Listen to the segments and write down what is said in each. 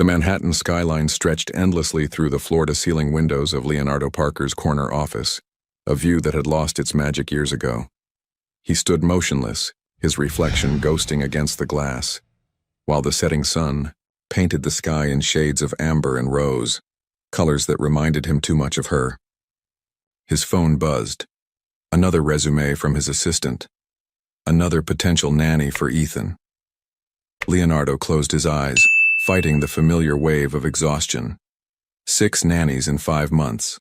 The Manhattan skyline stretched endlessly through the floor-to-ceiling windows of Leonardo Parker's corner office, a view that had lost its magic years ago. He stood motionless, his reflection ghosting against the glass, while the setting sun painted the sky in shades of amber and rose, colors that reminded him too much of her. His phone buzzed. Another resume from his assistant. Another potential nanny for Ethan. Leonardo closed his eyes, fighting the familiar wave of exhaustion. 6 nannies in 5 months.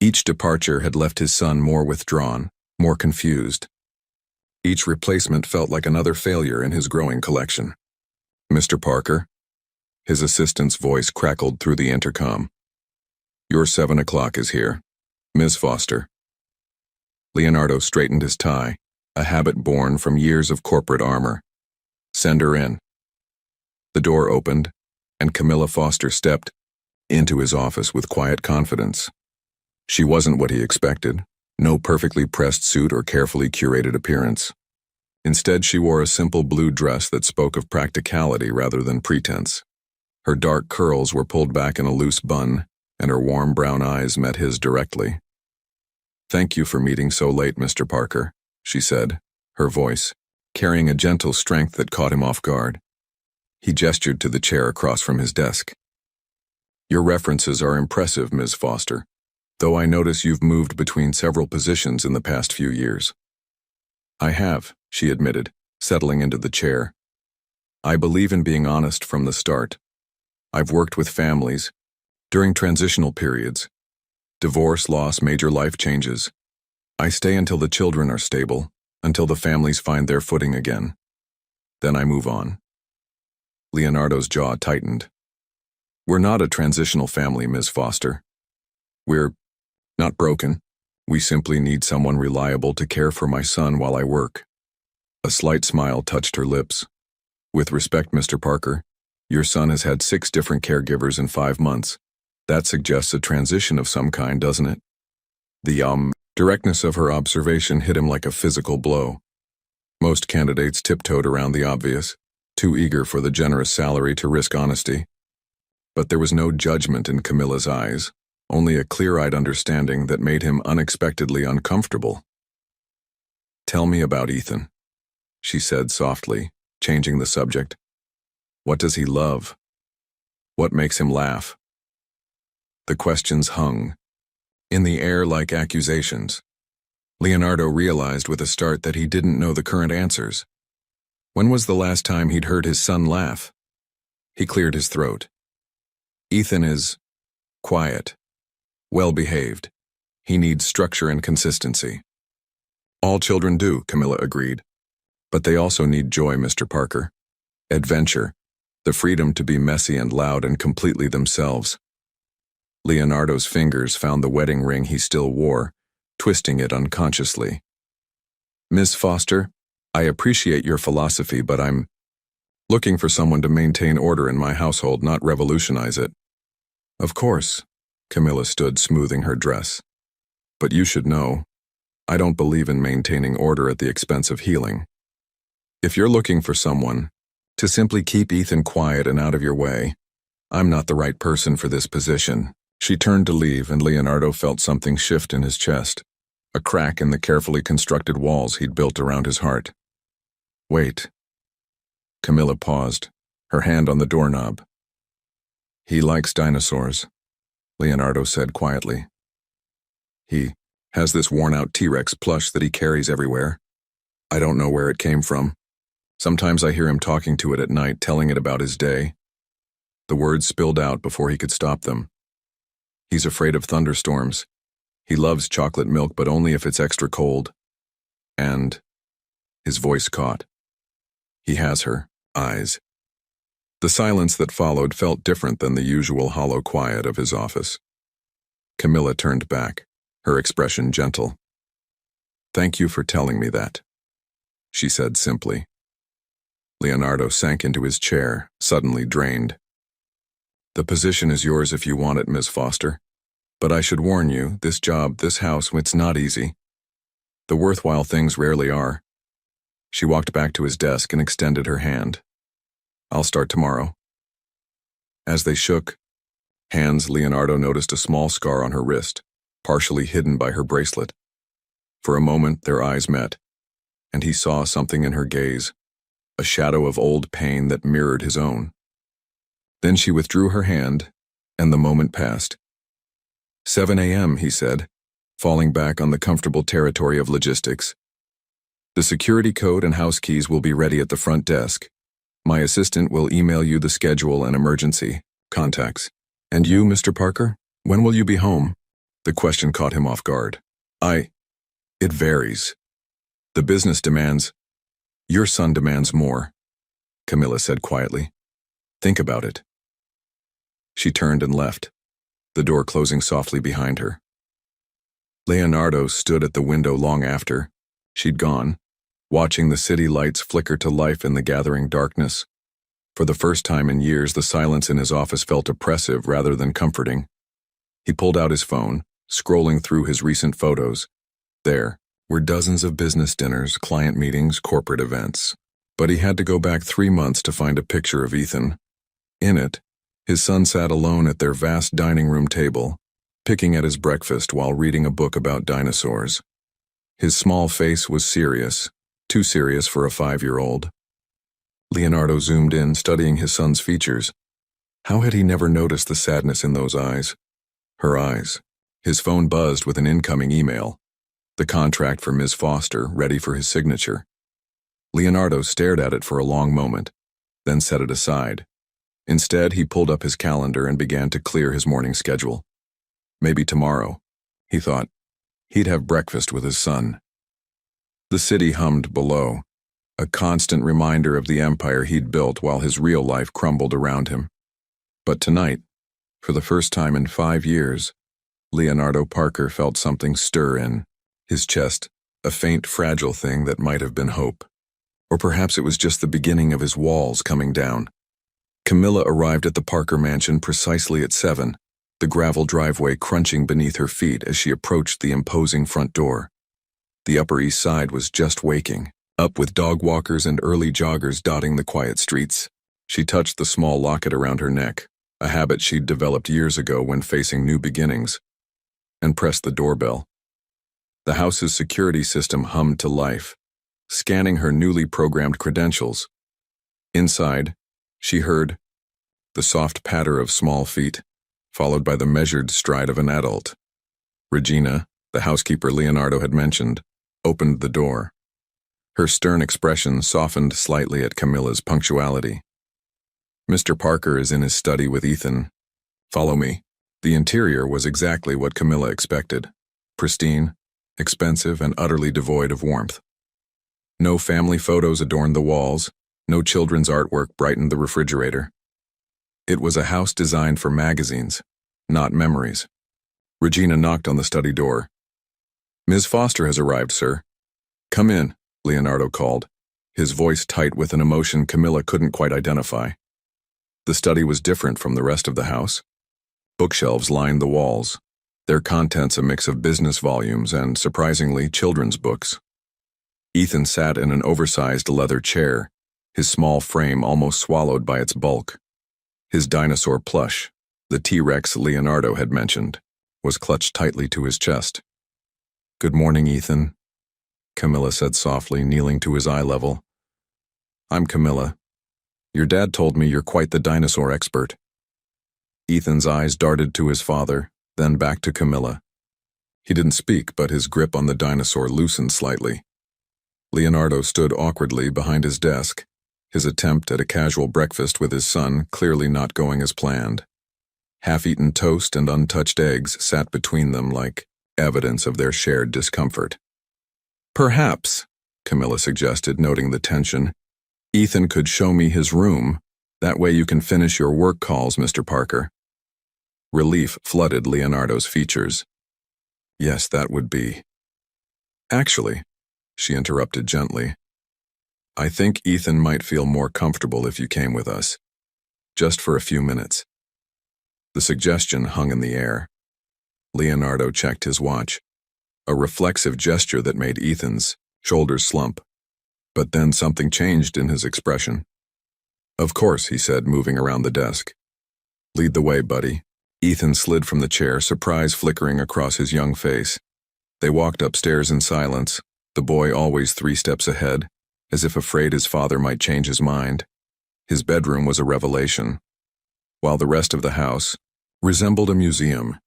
Each departure had left his son more withdrawn, more confused. Each replacement felt like another failure in his growing collection. "Mr. Parker?" His assistant's voice crackled through the intercom. "Your 7 o'clock is here. Ms. Foster." Leonardo straightened his tie, a habit born from years of corporate armor. "Send her in." The door opened, and Camilla Foster stepped into his office with quiet confidence. She wasn't what he expected, no perfectly pressed suit or carefully curated appearance. Instead, she wore a simple blue dress that spoke of practicality rather than pretense. Her dark curls were pulled back in a loose bun, and her warm brown eyes met his directly. "Thank you for meeting so late, Mr. Parker," she said, her voice carrying a gentle strength that caught him off guard. He gestured to the chair across from his desk. "Your references are impressive, Ms. Foster, though I notice you've moved between several positions in the past few years." "I have," she admitted, settling into the chair. "I believe in being honest from the start. I've worked with families during transitional periods. Divorce, loss, major life changes. I stay until the children are stable, until the families find their footing again. Then I move on." Leonardo's jaw tightened. "We're not a transitional family, Ms. Foster. We're not broken. We simply need someone reliable to care for my son while I work." A slight smile touched her lips. "With respect, Mr. Parker, your son has had 6 different caregivers in 5 months. That suggests a transition of some kind, doesn't it?" The directness of her observation hit him like a physical blow. Most candidates tiptoed around the obvious, too eager for the generous salary to risk honesty. But there was no judgment in Camilla's eyes, only a clear-eyed understanding that made him unexpectedly uncomfortable. "Tell me about Ethan," she said softly, changing the subject. "What does he love? What makes him laugh?" The questions hung in the air like accusations. Leonardo realized with a start that he didn't know the current answers. When was the last time he'd heard his son laugh? He cleared his throat. "Ethan is quiet, well-behaved. He needs structure and consistency." "All children do," Camilla agreed. "But they also need joy, Mr. Parker. Adventure, the freedom to be messy and loud and completely themselves." Leonardo's fingers found the wedding ring he still wore, twisting it unconsciously. "Ms. Foster, I appreciate your philosophy, but I'm looking for someone to maintain order in my household, not revolutionize it." "Of course," Camilla stood smoothing her dress. "But you should know, I don't believe in maintaining order at the expense of healing. If you're looking for someone to simply keep Ethan quiet and out of your way, I'm not the right person for this position." She turned to leave, and Leonardo felt something shift in his chest, a crack in the carefully constructed walls he'd built around his heart. "Wait." Camilla paused, her hand on the doorknob. "He likes dinosaurs," Leonardo said quietly. "He has this worn-out T-Rex plush that he carries everywhere. I don't know where it came from. Sometimes I hear him talking to it at night, telling it about his day." The words spilled out before he could stop them. "He's afraid of thunderstorms. He loves chocolate milk, but only if it's extra cold. And," his voice caught, "he has her eyes." The silence that followed felt different than the usual hollow quiet of his office. Camilla turned back, her expression gentle. "Thank you for telling me that," she said simply. Leonardo sank into his chair, suddenly drained. "The position is yours if you want it, Ms. Foster. But I should warn you, this job, this house, it's not easy. The worthwhile things rarely are." She walked back to his desk and extended her hand. "I'll start tomorrow." As they shook hands, Leonardo noticed a small scar on her wrist, partially hidden by her bracelet. For a moment, their eyes met, and he saw something in her gaze, a shadow of old pain that mirrored his own. Then she withdrew her hand, and the moment passed. 7 a.m., he said, falling back on the comfortable territory of logistics. The security code and house keys will be ready at the front desk. My assistant will email you the schedule and emergency contacts. And you, Mr. Parker? When will you be home? The question caught him off guard. It varies. The business demands. Your son demands more, Camilla said quietly. Think about it. She turned and left, the door closing softly behind her. Leonardo stood at the window long after she'd gone, watching the city lights flicker to life in the gathering darkness. For the first time in years, the silence in his office felt oppressive rather than comforting. He pulled out his phone, scrolling through his recent photos. There were dozens of business dinners, client meetings, corporate events. But he had to go back 3 months to find a picture of Ethan. In it, his son sat alone at their vast dining room table, picking at his breakfast while reading a book about dinosaurs. His small face was serious, too serious for a 5-year-old. Leonardo zoomed in, studying his son's features. How had he never noticed the sadness in those eyes? Her eyes. His phone buzzed with an incoming email. The contract for Ms. Foster, ready for his signature. Leonardo stared at it for a long moment, then set it aside. Instead, he pulled up his calendar and began to clear his morning schedule. Maybe tomorrow, he thought, he'd have breakfast with his son. The city hummed below, a constant reminder of the empire he'd built while his real life crumbled around him. But tonight, for the first time in 5 years, Leonardo Parker felt something stir in his chest, a faint, fragile thing that might have been hope. Or perhaps it was just the beginning of his walls coming down. Camilla arrived at the Parker mansion precisely at 7, the gravel driveway crunching beneath her feet as she approached the imposing front door. The Upper East Side was just waking, up with dog walkers and early joggers dotting the quiet streets. She touched the small locket around her neck, a habit she'd developed years ago when facing new beginnings, and pressed the doorbell. The house's security system hummed to life, scanning her newly programmed credentials. Inside, she heard the soft patter of small feet, followed by the measured stride of an adult. Regina, the housekeeper Leonardo had mentioned, opened the door. Her stern expression softened slightly at Camilla's punctuality. Mr. Parker is in his study with Ethan. Follow me. The interior was exactly what Camilla expected. Pristine, expensive, and utterly devoid of warmth. No family photos adorned the walls, no children's artwork brightened the refrigerator. It was a house designed for magazines, not memories. Regina knocked on the study door. Ms. Foster has arrived, sir. Come in, Leonardo called, his voice tight with an emotion Camilla couldn't quite identify. The study was different from the rest of the house. Bookshelves lined the walls, their contents a mix of business volumes and, surprisingly, children's books. Ethan sat in an oversized leather chair, his small frame almost swallowed by its bulk. His dinosaur plush, the T-Rex Leonardo had mentioned, was clutched tightly to his chest. Good morning, Ethan, Camilla said softly, kneeling to his eye level. I'm Camilla. Your dad told me you're quite the dinosaur expert. Ethan's eyes darted to his father, then back to Camilla. He didn't speak, but his grip on the dinosaur loosened slightly. Leonardo stood awkwardly behind his desk, his attempt at a casual breakfast with his son clearly not going as planned. Half-eaten toast and untouched eggs sat between them like evidence of their shared discomfort. Perhaps, Camilla suggested, noting the tension, Ethan could show me his room. That way you can finish your work calls, Mr. Parker. Relief flooded Leonardo's features. Yes, that would be. Actually, she interrupted gently, I think Ethan might feel more comfortable if you came with us. Just for a few minutes. The suggestion hung in the air. Leonardo checked his watch, a reflexive gesture that made Ethan's shoulders slump. But then something changed in his expression. Of course, he said, moving around the desk. Lead the way, buddy. Ethan slid from the chair, surprise flickering across his young face. They walked upstairs in silence, the boy always 3 steps ahead, as if afraid his father might change his mind. His bedroom was a revelation, while the rest of the house resembled a museum.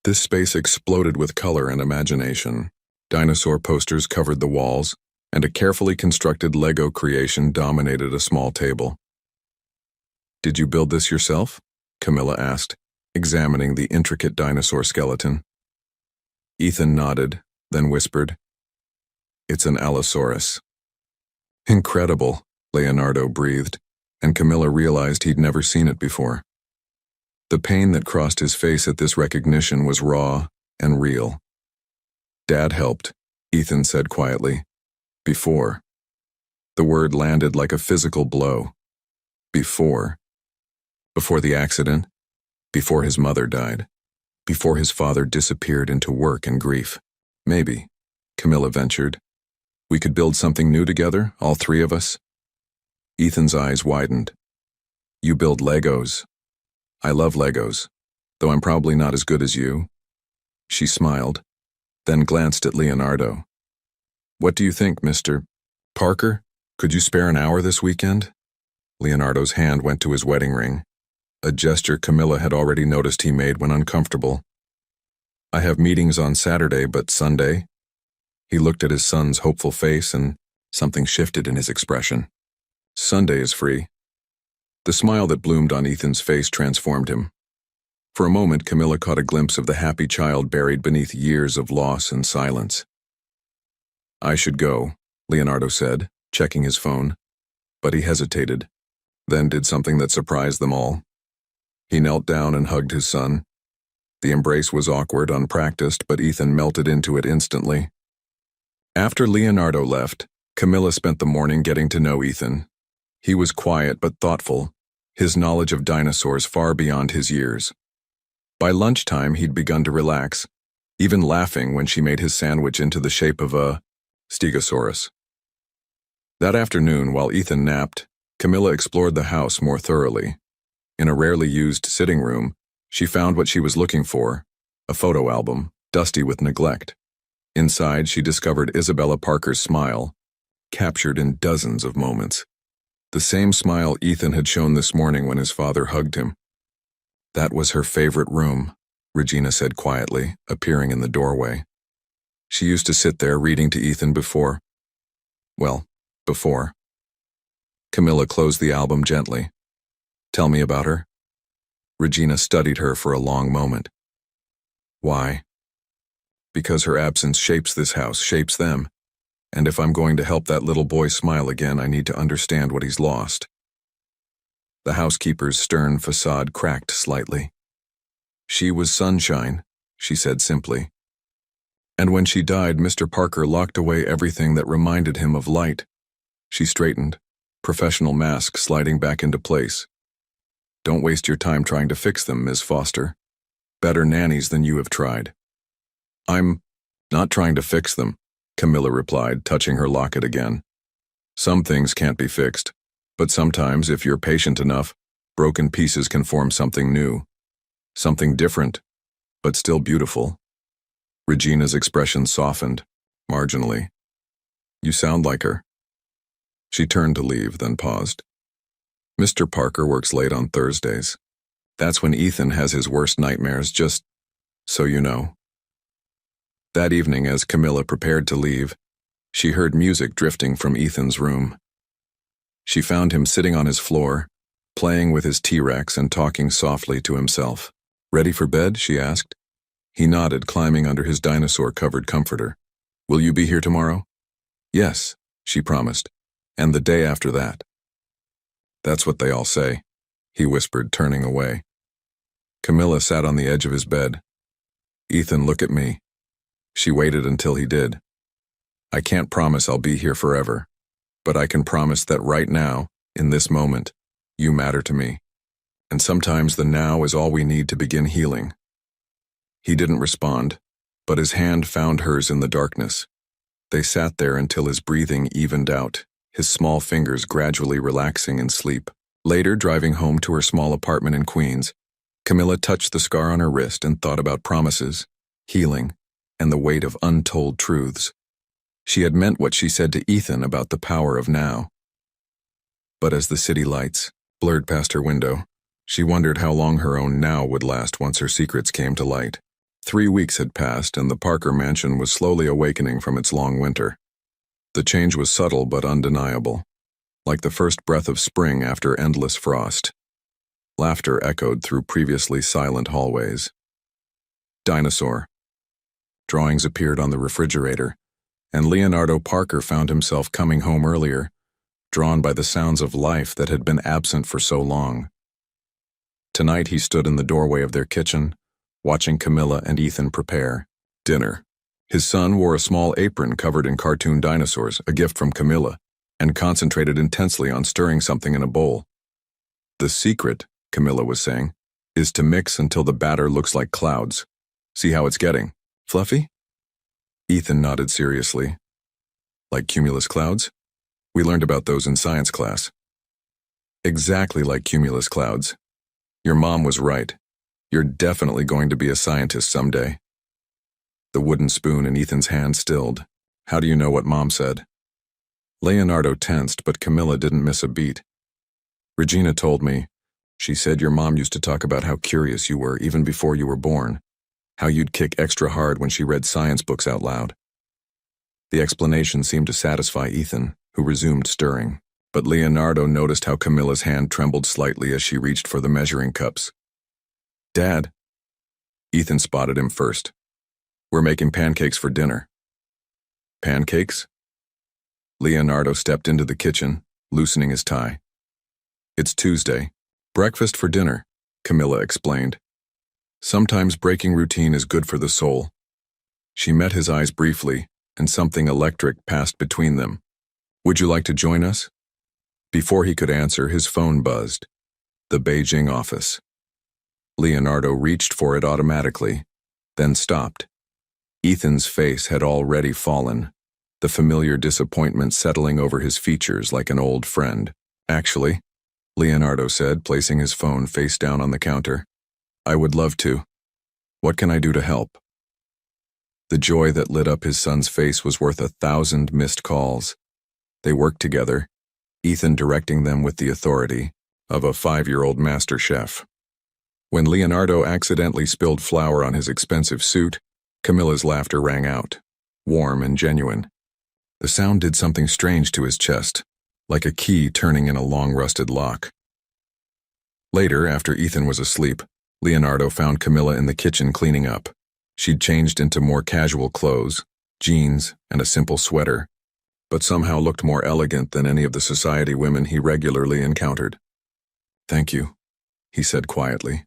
This space exploded with color and imagination. Dinosaur posters covered the walls, and a carefully constructed Lego creation dominated a small table. "Did you build this yourself?" Camilla asked, examining the intricate dinosaur skeleton. Ethan nodded, then whispered, "It's an Allosaurus." "Incredible," Leonardo breathed, and Camilla realized he'd never seen it before. The pain that crossed his face at this recognition was raw and real. "Dad helped," Ethan said quietly. "Before." The word landed like a physical blow. Before. Before the accident. Before his mother died. Before his father disappeared into work and grief. "Maybe," Camilla ventured, "we could build something new together, all 3 of us." Ethan's eyes widened. "You build Legos." "I love Legos, though I'm probably not as good as you." She smiled, then glanced at Leonardo. "What do you think, Mr. Parker? Could you spare an hour this weekend?" Leonardo's hand went to his wedding ring, a gesture Camilla had already noticed he made when uncomfortable. "I have meetings on Saturday, but Sunday?" He looked at his son's hopeful face, and something shifted in his expression. "Sunday is free." The smile that bloomed on Ethan's face transformed him. For a moment, Camilla caught a glimpse of the happy child buried beneath years of loss and silence. "I should go," Leonardo said, checking his phone. But he hesitated, then did something that surprised them all. He knelt down and hugged his son. The embrace was awkward, unpracticed, but Ethan melted into it instantly. After Leonardo left, Camilla spent the morning getting to know Ethan. He was quiet but thoughtful, his knowledge of dinosaurs far beyond his years. By lunchtime, he'd begun to relax, even laughing when she made his sandwich into the shape of a stegosaurus. That afternoon, while Ethan napped, Camilla explored the house more thoroughly. In a rarely used sitting room, she found what she was looking for, a photo album, dusty with neglect. Inside, she discovered Isabella Parker's smile, captured in dozens of moments. The same smile Ethan had shown this morning when his father hugged him. "That was her favorite room," Regina said quietly, appearing in the doorway. She used to sit there reading to Ethan before. Camilla closed the album gently. "Tell me about her." Regina studied her for a long moment. "Why?" "Because her absence shapes this house, shapes them. And if I'm going to help that little boy smile again, I need to understand what he's lost." The housekeeper's stern facade cracked slightly. "She was sunshine," she said simply. "And when she died, Mr. Parker locked away everything that reminded him of light." She straightened, professional mask sliding back into place. "Don't waste your time trying to fix them, Ms. Foster. Better nannies than you have tried." "I'm not trying to fix them," Camilla replied, touching her locket again. "Some things can't be fixed, but sometimes, if you're patient enough, broken pieces can form something new. Something different, but still beautiful." Regina's expression softened, marginally. "You sound like her." She turned to leave, then paused. "Mr. Parker works late on Thursdays. That's when Ethan has his worst nightmares, just so you know." That evening, as Camilla prepared to leave, she heard music drifting from Ethan's room. She found him sitting on his floor, playing with his T-Rex and talking softly to himself. "Ready for bed?" she asked. He nodded, climbing under his dinosaur-covered comforter. "Will you be here tomorrow?" "Yes," she promised, "and the day after that." "That's what they all say," he whispered, turning away. Camilla sat on the edge of his bed. "Ethan, look at me." She waited until he did. "I can't promise I'll be here forever, but I can promise that right now, in this moment, you matter to me. And sometimes the now is all we need to begin healing." He didn't respond, but his hand found hers in the darkness. They sat there until his breathing evened out, his small fingers gradually relaxing in sleep. Later, driving home to her small apartment in Queens, Camilla touched the scar on her wrist and thought about promises, healing, and the weight of untold truths. She had meant what she said to Ethan about the power of now. But as the city lights blurred past her window, she wondered how long her own now would last once her secrets came to light. 3 weeks had passed, and the Parker mansion was slowly awakening from its long winter. The change was subtle but undeniable, like the first breath of spring after endless frost. Laughter echoed through previously silent hallways. Dinosaur. Drawings appeared on the refrigerator, and Leonardo Parker found himself coming home earlier, drawn by the sounds of life that had been absent for so long. Tonight he stood in the doorway of their kitchen, watching Camilla and Ethan prepare dinner. His son wore a small apron covered in cartoon dinosaurs, a gift from Camilla, and concentrated intensely on stirring something in a bowl. "The secret," Camilla was saying, "is to mix until the batter looks like clouds. See how it's getting? Fluffy?" Ethan nodded seriously. "Like cumulus clouds? We learned about those in science class." "Exactly like cumulus clouds. Your mom was right. You're definitely going to be a scientist someday." The wooden spoon in Ethan's hand stilled. "How do you know what Mom said?" Leonardo tensed, but Camilla didn't miss a beat. "Regina told me. She said your mom used to talk about how curious you were even before you were born, how you'd kick extra hard when she read science books out loud." The explanation seemed to satisfy Ethan, who resumed stirring, but Leonardo noticed how Camilla's hand trembled slightly as she reached for the measuring cups. "Dad." Ethan spotted him first. "We're making pancakes for dinner." "Pancakes?" Leonardo stepped into the kitchen, loosening his tie. "It's Tuesday. Breakfast for dinner," Camilla explained. "Sometimes breaking routine is good for the soul." She met his eyes briefly, and something electric passed between them. "Would you like to join us?" Before he could answer, his phone buzzed. The Beijing office. Leonardo reached for it automatically, then stopped. Ethan's face had already fallen, the familiar disappointment settling over his features like an old friend. "Actually," Leonardo said, placing his phone face down on the counter, "I would love to. What can I do to help?" The joy that lit up his son's face was worth 1,000 missed calls. They worked together, Ethan directing them with the authority of a 5-year-old master chef. When Leonardo accidentally spilled flour on his expensive suit, Camilla's laughter rang out, warm and genuine. The sound did something strange to his chest, like a key turning in a long-rusted lock. Later, after Ethan was asleep, Leonardo found Camilla in the kitchen cleaning up. She'd changed into more casual clothes, jeans, and a simple sweater, but somehow looked more elegant than any of the society women he regularly encountered. "Thank you," he said quietly.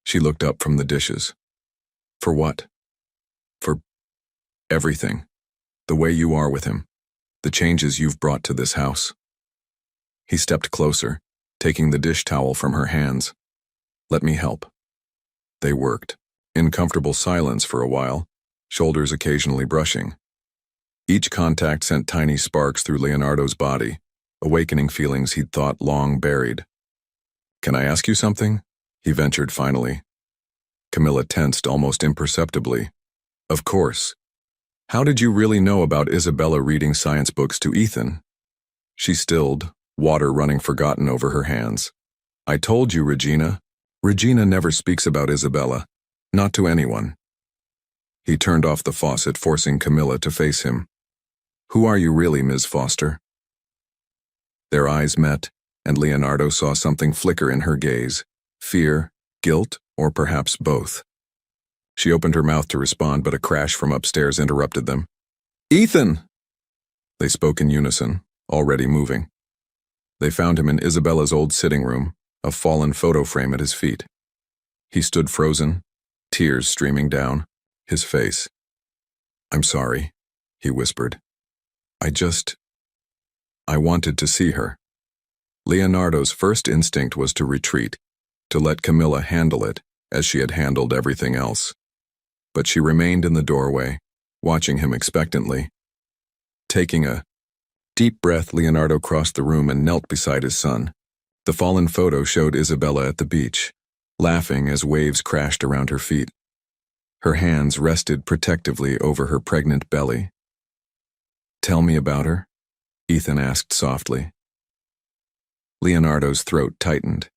She looked up from the dishes. "For what?" "For everything. The way you are with him. The changes you've brought to this house." He stepped closer, taking the dish towel from her hands. "Let me help." They worked, in comfortable silence for a while, shoulders occasionally brushing. Each contact sent tiny sparks through Leonardo's body, awakening feelings he'd thought long buried. "Can I ask you something?" he ventured finally. Camilla tensed almost imperceptibly. "Of course. How did you really know about Isabella reading science books to Ethan?" She stilled, water running forgotten over her hands. "I told you, Regina. Regina never speaks about Isabella. Not to anyone." He turned off the faucet, forcing Camilla to face him. "Who are you really, Ms. Foster?" Their eyes met, and Leonardo saw something flicker in her gaze. Fear, guilt, or perhaps both. She opened her mouth to respond, but a crash from upstairs interrupted them. "Ethan!" They spoke in unison, already moving. They found him in Isabella's old sitting room, a fallen photo frame at his feet. He stood frozen, tears streaming down his face. "I'm sorry," he whispered. I wanted to see her." Leonardo's first instinct was to retreat, to let Camilla handle it, as she had handled everything else. But she remained in the doorway, watching him expectantly. Taking a deep breath, Leonardo crossed the room and knelt beside his son. The fallen photo showed Isabella at the beach, laughing as waves crashed around her feet. Her hands rested protectively over her pregnant belly. "Tell me about her?" Ethan asked softly. Leonardo's throat tightened,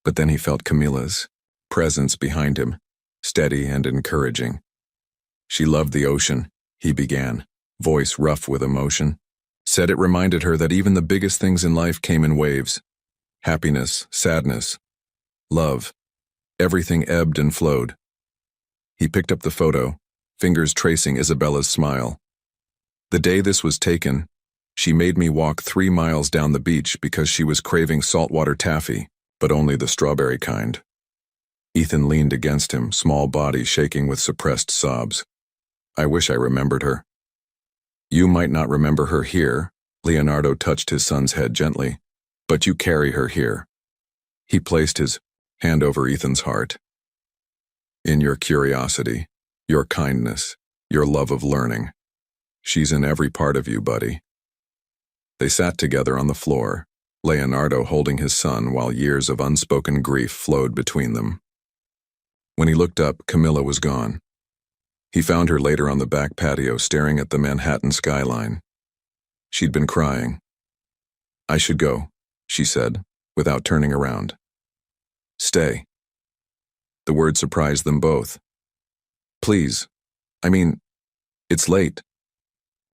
but then he felt Camilla's presence behind him, steady and encouraging. "She loved the ocean," he began, voice rough with emotion. Said it reminded her that even the biggest things in life came in waves. Happiness, sadness, love. Everything ebbed and flowed. He picked up the photo, fingers tracing Isabella's smile. "The day this was taken, she made me walk 3 miles down the beach because she was craving saltwater taffy, but only the strawberry kind." Ethan leaned against him, small body shaking with suppressed sobs. "I wish I remembered her." "You might not remember her here," Leonardo touched his son's head gently, "but you carry her here." He placed his hand over Ethan's heart. "In your curiosity, your kindness, your love of learning. She's in every part of you, buddy." They sat together on the floor, Leonardo holding his son while years of unspoken grief flowed between them. When he looked up, Camilla was gone. He found her later on the back patio staring at the Manhattan skyline. She'd been crying. "I should go," she said, without turning around. "Stay." The word surprised them both. "Please. I mean, it's late.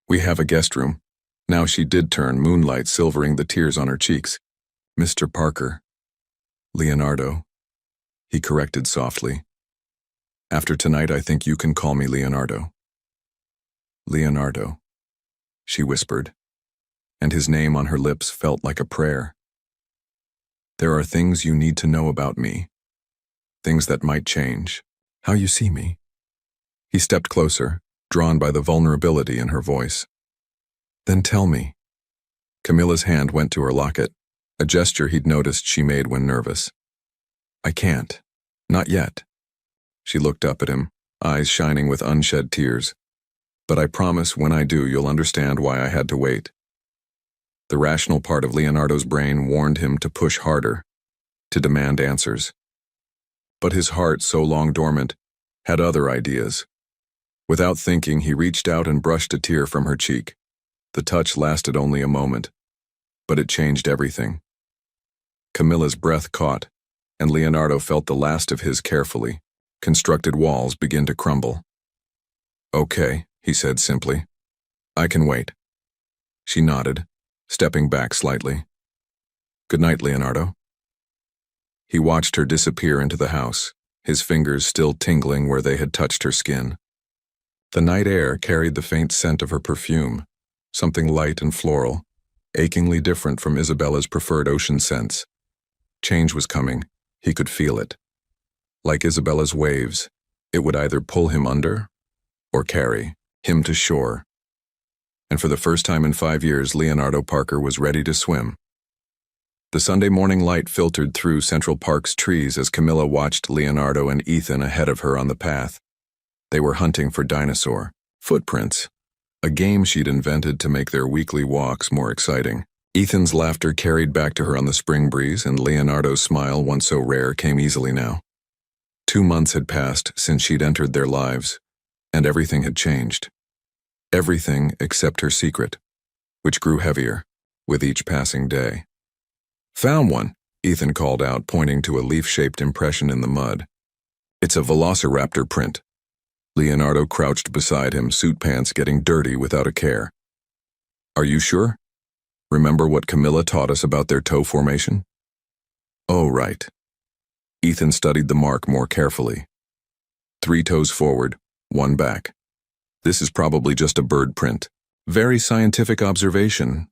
We have a guest room." Now she did turn, moonlight silvering the tears on her cheeks. "Mr. Parker." "Leonardo," he corrected softly. "After tonight, I think you can call me Leonardo." "Leonardo," she whispered, and his name on her lips felt like a prayer. "There are things you need to know about me, things that might change how you see me." He stepped closer, drawn by the vulnerability in her voice. "Then tell me." Camilla's hand went to her locket, a gesture he'd noticed she made when nervous. "I can't. Not yet." She looked up at him, eyes shining with unshed tears. "But I promise when I do, you'll understand why I had to wait." The rational part of Leonardo's brain warned him to push harder, to demand answers. But his heart, so long dormant, had other ideas. Without thinking, he reached out and brushed a tear from her cheek. The touch lasted only a moment, but it changed everything. Camilla's breath caught, and Leonardo felt the last of his carefully constructed walls begin to crumble. "Okay," he said simply. "I can wait." She nodded, stepping back slightly. "Good night, Leonardo." He watched her disappear into the house, his fingers still tingling where they had touched her skin. The night air carried the faint scent of her perfume, something light and floral, achingly different from Isabella's preferred ocean scents. Change was coming. He could feel it. Like Isabella's waves, it would either pull him under or carry him to shore. And for the first time in 5 years, Leonardo Parker was ready to swim. The Sunday morning light filtered through Central Park's trees as Camilla watched Leonardo and Ethan ahead of her on the path. They were hunting for dinosaur footprints, a game she'd invented to make their weekly walks more exciting. Ethan's laughter carried back to her on the spring breeze, and Leonardo's smile, once so rare, came easily now. 2 months had passed since she'd entered their lives, and everything had changed. Everything except her secret, which grew heavier with each passing day. "Found one," Ethan called out, pointing to a leaf-shaped impression in the mud. "It's a velociraptor print." Leonardo crouched beside him, suit pants getting dirty without a care. "Are you sure? Remember what Camilla taught us about their toe formation?" "Oh, right." Ethan studied the mark more carefully. 3 toes forward, 1 back. "This is probably just a bird print." "Very scientific observation,"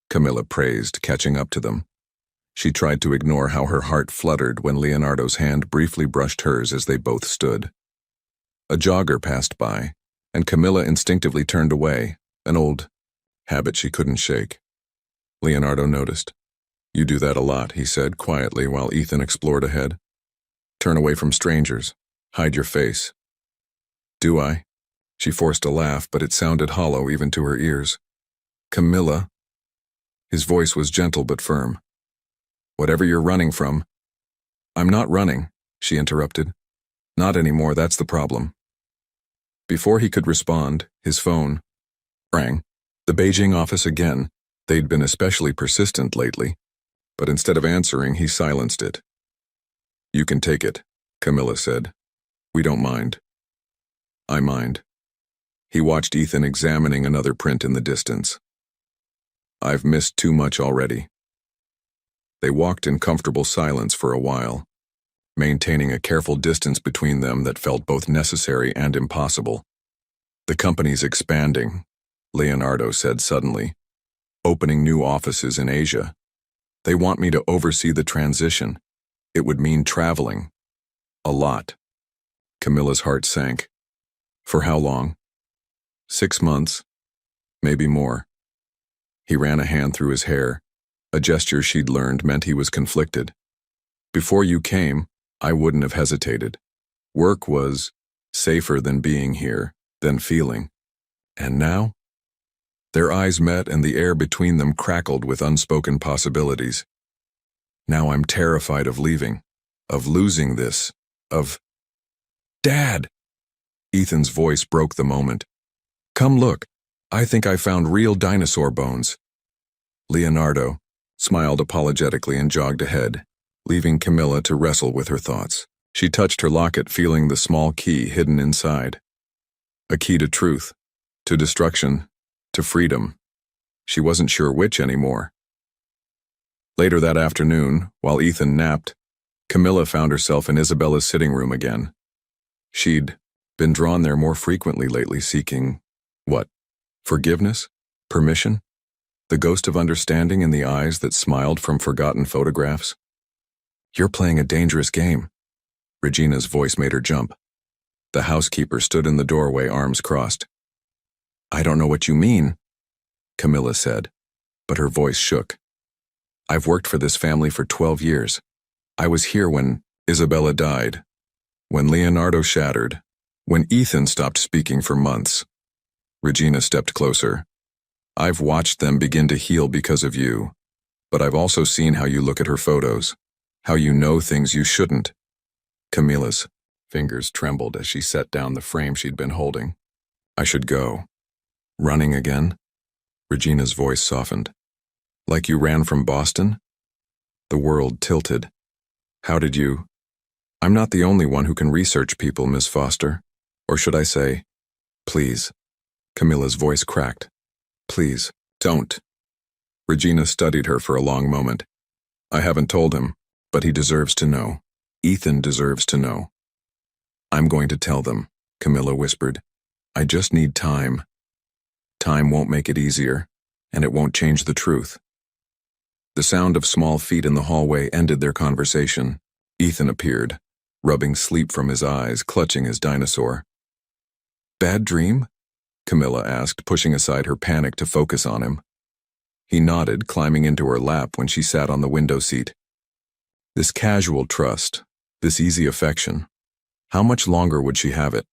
Camilla praised, catching up to them. She tried to ignore how her heart fluttered when Leonardo's hand briefly brushed hers as they both stood. A jogger passed by, and Camilla instinctively turned away, an old habit she couldn't shake. Leonardo noticed. "You do that a lot," he said quietly while Ethan explored ahead. "Turn away from strangers. Hide your face." "Do I?" She forced a laugh, but it sounded hollow even to her ears. "Camilla." His voice was gentle but firm. "Whatever you're running from, I'm not running, she interrupted. Not anymore, that's the problem. Before he could respond, his phone rang. The Beijing office again. They'd been especially persistent lately, but instead of answering, he silenced it. You can take it, Camilla said. We don't mind. I mind. He watched Ethan examining another print in the distance. I've missed too much already. They walked in comfortable silence for a while, maintaining a careful distance between them that felt both necessary and impossible. The company's expanding, Leonardo said suddenly, opening new offices in Asia. They want me to oversee the transition. It would mean traveling. A lot. Camilla's heart sank. For how long? 6 months. Maybe more. He ran a hand through his hair, a gesture she'd learned meant he was conflicted. Before you came, I wouldn't have hesitated. Work was safer than being here, than feeling. And now? Their eyes met and the air between them crackled with unspoken possibilities. Now I'm terrified of leaving, of losing this, of... Dad! Ethan's voice broke the moment. Come look, I think I found real dinosaur bones. Leonardo smiled apologetically and jogged ahead, leaving Camilla to wrestle with her thoughts. She touched her locket, feeling the small key hidden inside. A key to truth, to destruction, to freedom. She wasn't sure which anymore. Later that afternoon, while Ethan napped, Camilla found herself in Isabella's sitting room again. She'd been drawn there more frequently lately, seeking, what? Forgiveness? Permission? The ghost of understanding in the eyes that smiled from forgotten photographs? You're playing a dangerous game. Regina's voice made her jump. The housekeeper stood in the doorway, arms crossed. I don't know what you mean, Camilla said, but her voice shook. I've worked for this family for 12 years. I was here when Isabella died, when Leonardo shattered, when Ethan stopped speaking for months. Regina stepped closer. I've watched them begin to heal because of you, but I've also seen how you look at her photos, how you know things you shouldn't. Camilla's fingers trembled as she set down the frame she'd been holding. I should go. Running again? Regina's voice softened. Like you ran from Boston? The world tilted. How did you? I'm not the only one who can research people, Miss Foster. Or should I say, please. Camilla's voice cracked. Please, don't. Regina studied her for a long moment. I haven't told him, but he deserves to know. Ethan deserves to know. I'm going to tell them, Camilla whispered. I just need time. Time won't make it easier, and it won't change the truth. The sound of small feet in the hallway ended their conversation. Ethan appeared, rubbing sleep from his eyes, clutching his dinosaur. Bad dream? Camilla asked, pushing aside her panic to focus on him. He nodded, climbing into her lap when she sat on the window seat. This casual trust, this easy affection, how much longer would she have it?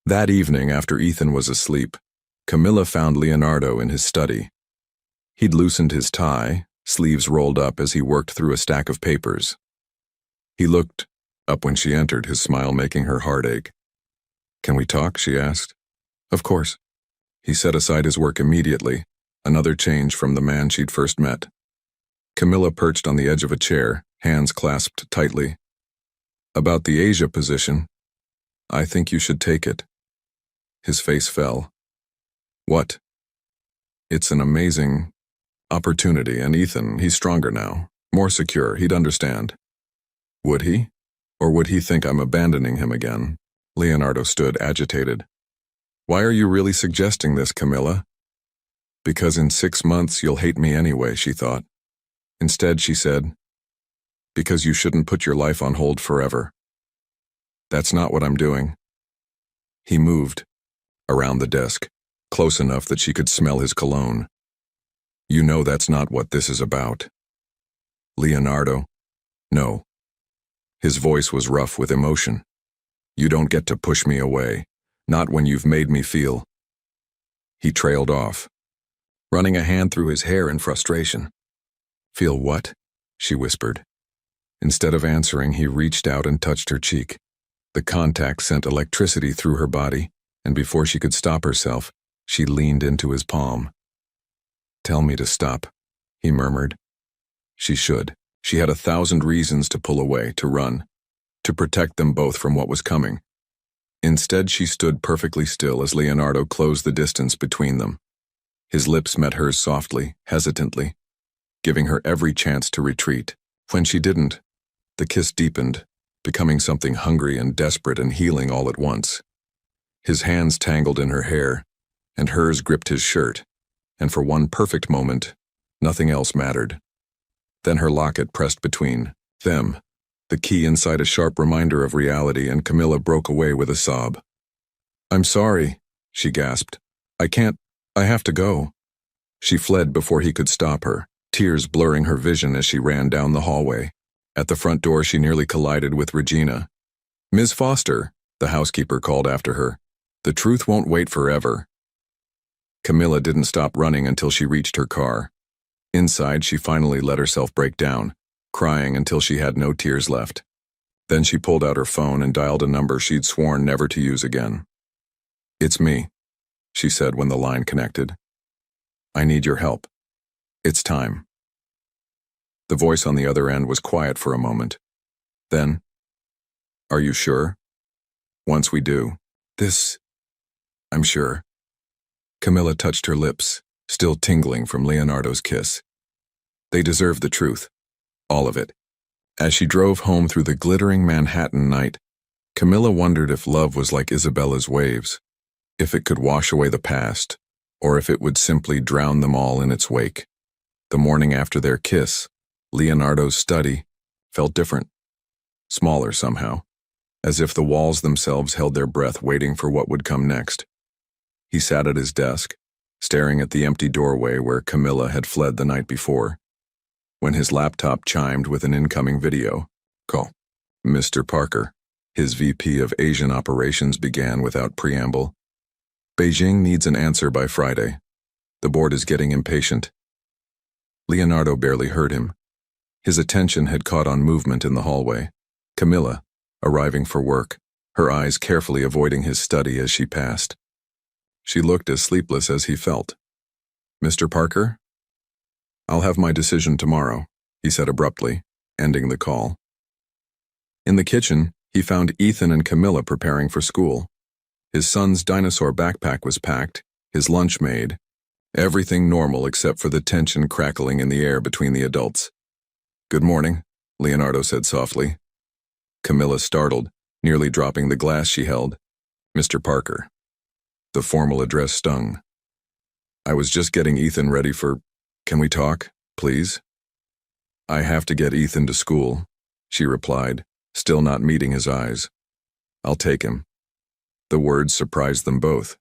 That evening, after Ethan was asleep, Camilla found Leonardo in his study. He'd loosened his tie, sleeves rolled up as he worked through a stack of papers. He looked up when she entered, his smile making her heart ache. Can we talk? She asked. Of course. He set aside his work immediately, another change from the man she'd first met. Camilla perched on the edge of a chair, hands clasped tightly. About the Asia position, I think you should take it. His face fell. What? It's an amazing opportunity, and Ethan, he's stronger now, more secure, he'd understand. Would he? Or would he think I'm abandoning him again? Leonardo stood, agitated. Why are you really suggesting this, Camilla? Because in 6 months you'll hate me anyway, she thought. Instead, she said, because you shouldn't put your life on hold forever. That's not what I'm doing. He moved around the desk, close enough that she could smell his cologne. You know that's not what this is about. Leonardo, no. His voice was rough with emotion. You don't get to push me away, not when you've made me feel. He trailed off, running a hand through his hair in frustration. Feel what? She whispered. Instead of answering, he reached out and touched her cheek. The contact sent electricity through her body, and before she could stop herself, she leaned into his palm. "Tell me to stop," he murmured. She should. She had 1,000 reasons to pull away, to run, to protect them both from what was coming. Instead, she stood perfectly still as Leonardo closed the distance between them. His lips met hers softly, hesitantly, giving her every chance to retreat. When she didn't, the kiss deepened, becoming something hungry and desperate and healing all at once. His hands tangled in her hair, and hers gripped his shirt, and for one perfect moment, nothing else mattered. Then her locket pressed between them, the key inside a sharp reminder of reality, and Camilla broke away with a sob. "I'm sorry," she gasped. I have to go." She fled before he could stop her, tears blurring her vision as she ran down the hallway. At the front door, she nearly collided with Regina. "Ms. Foster," the housekeeper called after her. "The truth won't wait forever." Camilla didn't stop running until she reached her car. Inside, she finally let herself break down, crying until she had no tears left. Then she pulled out her phone and dialed a number she'd sworn never to use again. "It's me," she said when the line connected. "I need your help. It's time." The voice on the other end was quiet for a moment. Then, "Are you sure? Once we do, I'm sure." Camilla touched her lips, still tingling from Leonardo's kiss. They deserved the truth. All of it. As she drove home through the glittering Manhattan night, Camilla wondered if love was like Isabella's waves, if it could wash away the past, or if it would simply drown them all in its wake. The morning after their kiss, Leonardo's study felt different, smaller somehow, as if the walls themselves held their breath waiting for what would come next. He sat at his desk, staring at the empty doorway where Camilla had fled the night before, when his laptop chimed with an incoming video call. Mr. Parker, his VP of Asian Operations, began without preamble. "Beijing needs an answer by Friday. The board is getting impatient." Leonardo barely heard him. His attention had caught on movement in the hallway. Camilla, arriving for work, her eyes carefully avoiding his study as she passed. She looked as sleepless as he felt. "Mr. Parker?" "I'll have my decision tomorrow," he said abruptly, ending the call. In the kitchen, he found Ethan and Camilla preparing for school. His son's dinosaur backpack was packed, his lunch made, everything normal except for the tension crackling in the air between the adults. "Good morning," Leonardo said softly. Camilla startled, nearly dropping the glass she held. "Mr. Parker." The formal address stung. "I was just getting Ethan ready for... Can we talk, please?" "I have to get Ethan to school," she replied, still not meeting his eyes. "I'll take him." The words surprised them both.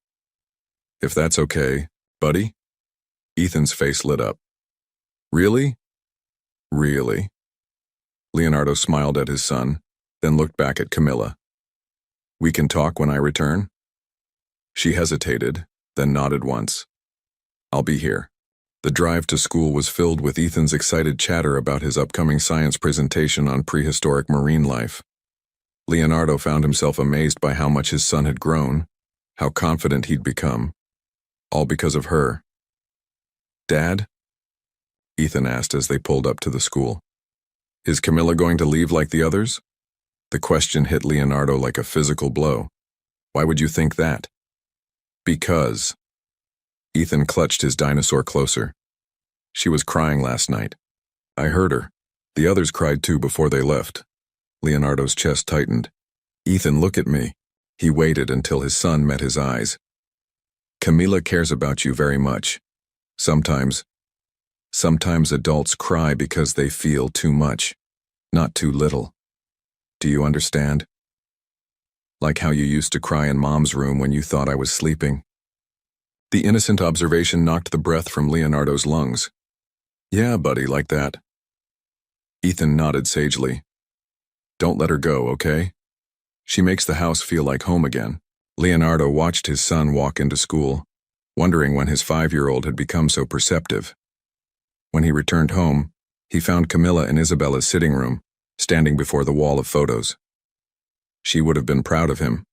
"If that's okay, buddy?" Ethan's face lit up. "Really? Really?" Leonardo smiled at his son, then looked back at Camilla. "We can talk when I return?" She hesitated, then nodded once. "I'll be here." The drive to school was filled with Ethan's excited chatter about his upcoming science presentation on prehistoric marine life. Leonardo found himself amazed by how much his son had grown, how confident he'd become, all because of her. "Dad?" Ethan asked as they pulled up to the school. "Is Camilla going to leave like the others?" The question hit Leonardo like a physical blow. "Why would you think that?" "Because..." Ethan clutched his dinosaur closer. "She was crying last night. I heard her. The others cried too before they left." Leonardo's chest tightened. "Ethan, look at me." He waited until his son met his eyes. "Camilla cares about you very much. Sometimes adults cry because they feel too much, not too little. Do you understand? Like how you used to cry in Mom's room when you thought I was sleeping." The innocent observation knocked the breath from Leonardo's lungs. "Yeah, buddy, like that." Ethan nodded sagely. "Don't let her go, okay? She makes the house feel like home again." Leonardo watched his son walk into school, wondering when his 5-year-old had become so perceptive. When he returned home, he found Camilla in Isabella's sitting room, standing before the wall of photos. She would have been proud of him,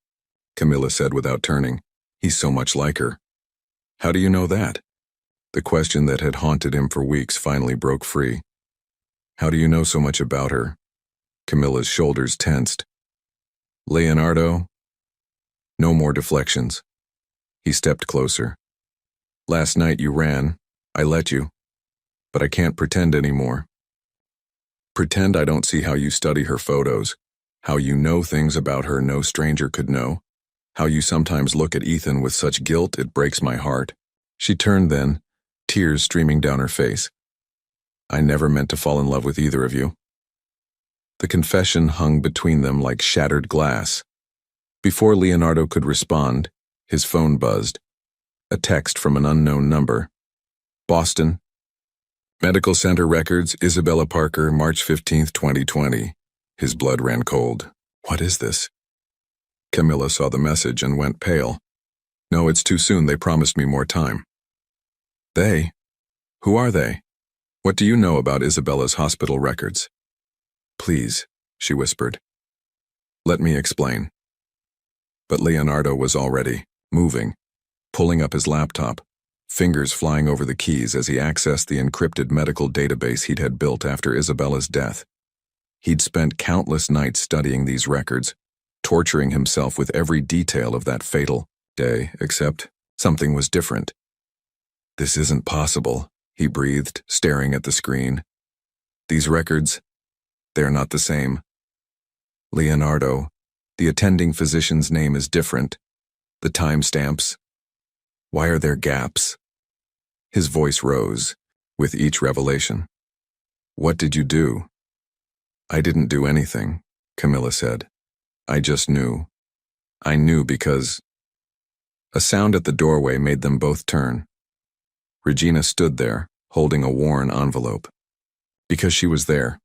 Camilla said without turning. He's so much like her. How do you know that? The question that had haunted him for weeks finally broke free. How do you know so much about her? Camilla's shoulders tensed. Leonardo? No more deflections. He stepped closer. Last night you ran. I let you. But I can't pretend anymore. Pretend I don't see how you study her photos, how you know things about her no stranger could know, how you sometimes look at Ethan with such guilt it breaks my heart. She turned then, tears streaming down her face. I never meant to fall in love with either of you. The confession hung between them like shattered glass. Before Leonardo could respond, his phone buzzed. A text from an unknown number. Boston. Medical Center Records, Isabella Parker, March 15, 2020. His blood ran cold. What is this? Camilla saw the message and went pale. No, it's too soon. They promised me more time. They? Who are they? What do you know about Isabella's hospital records? Please, she whispered. Let me explain. But Leonardo was already moving, pulling up his laptop, fingers flying over the keys as he accessed the encrypted medical database he'd had built after Isabella's death. He'd spent countless nights studying these records, torturing himself with every detail of that fatal day, except something was different. This isn't possible, he breathed, staring at the screen. These records, they're not the same. Leonardo, the attending physician's name is different. The timestamps. Why are there gaps? His voice rose with each revelation. What did you do? I didn't do anything, Camilla said. I just knew. I knew because... A sound at the doorway made them both turn. Regina stood there, holding a worn envelope. Because she was there.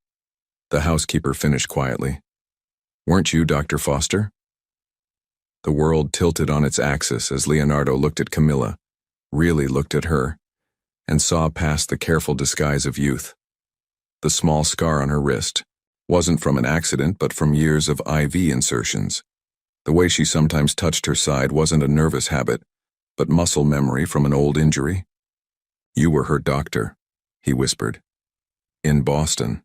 The housekeeper finished quietly. Weren't you Dr. Foster? The world tilted on its axis as Leonardo looked at Camilla, really looked at her, and saw past the careful disguise of youth. The small scar on her wrist wasn't from an accident but from years of IV insertions. The way she sometimes touched her side wasn't a nervous habit, but muscle memory from an old injury. You were her doctor, he whispered. In Boston.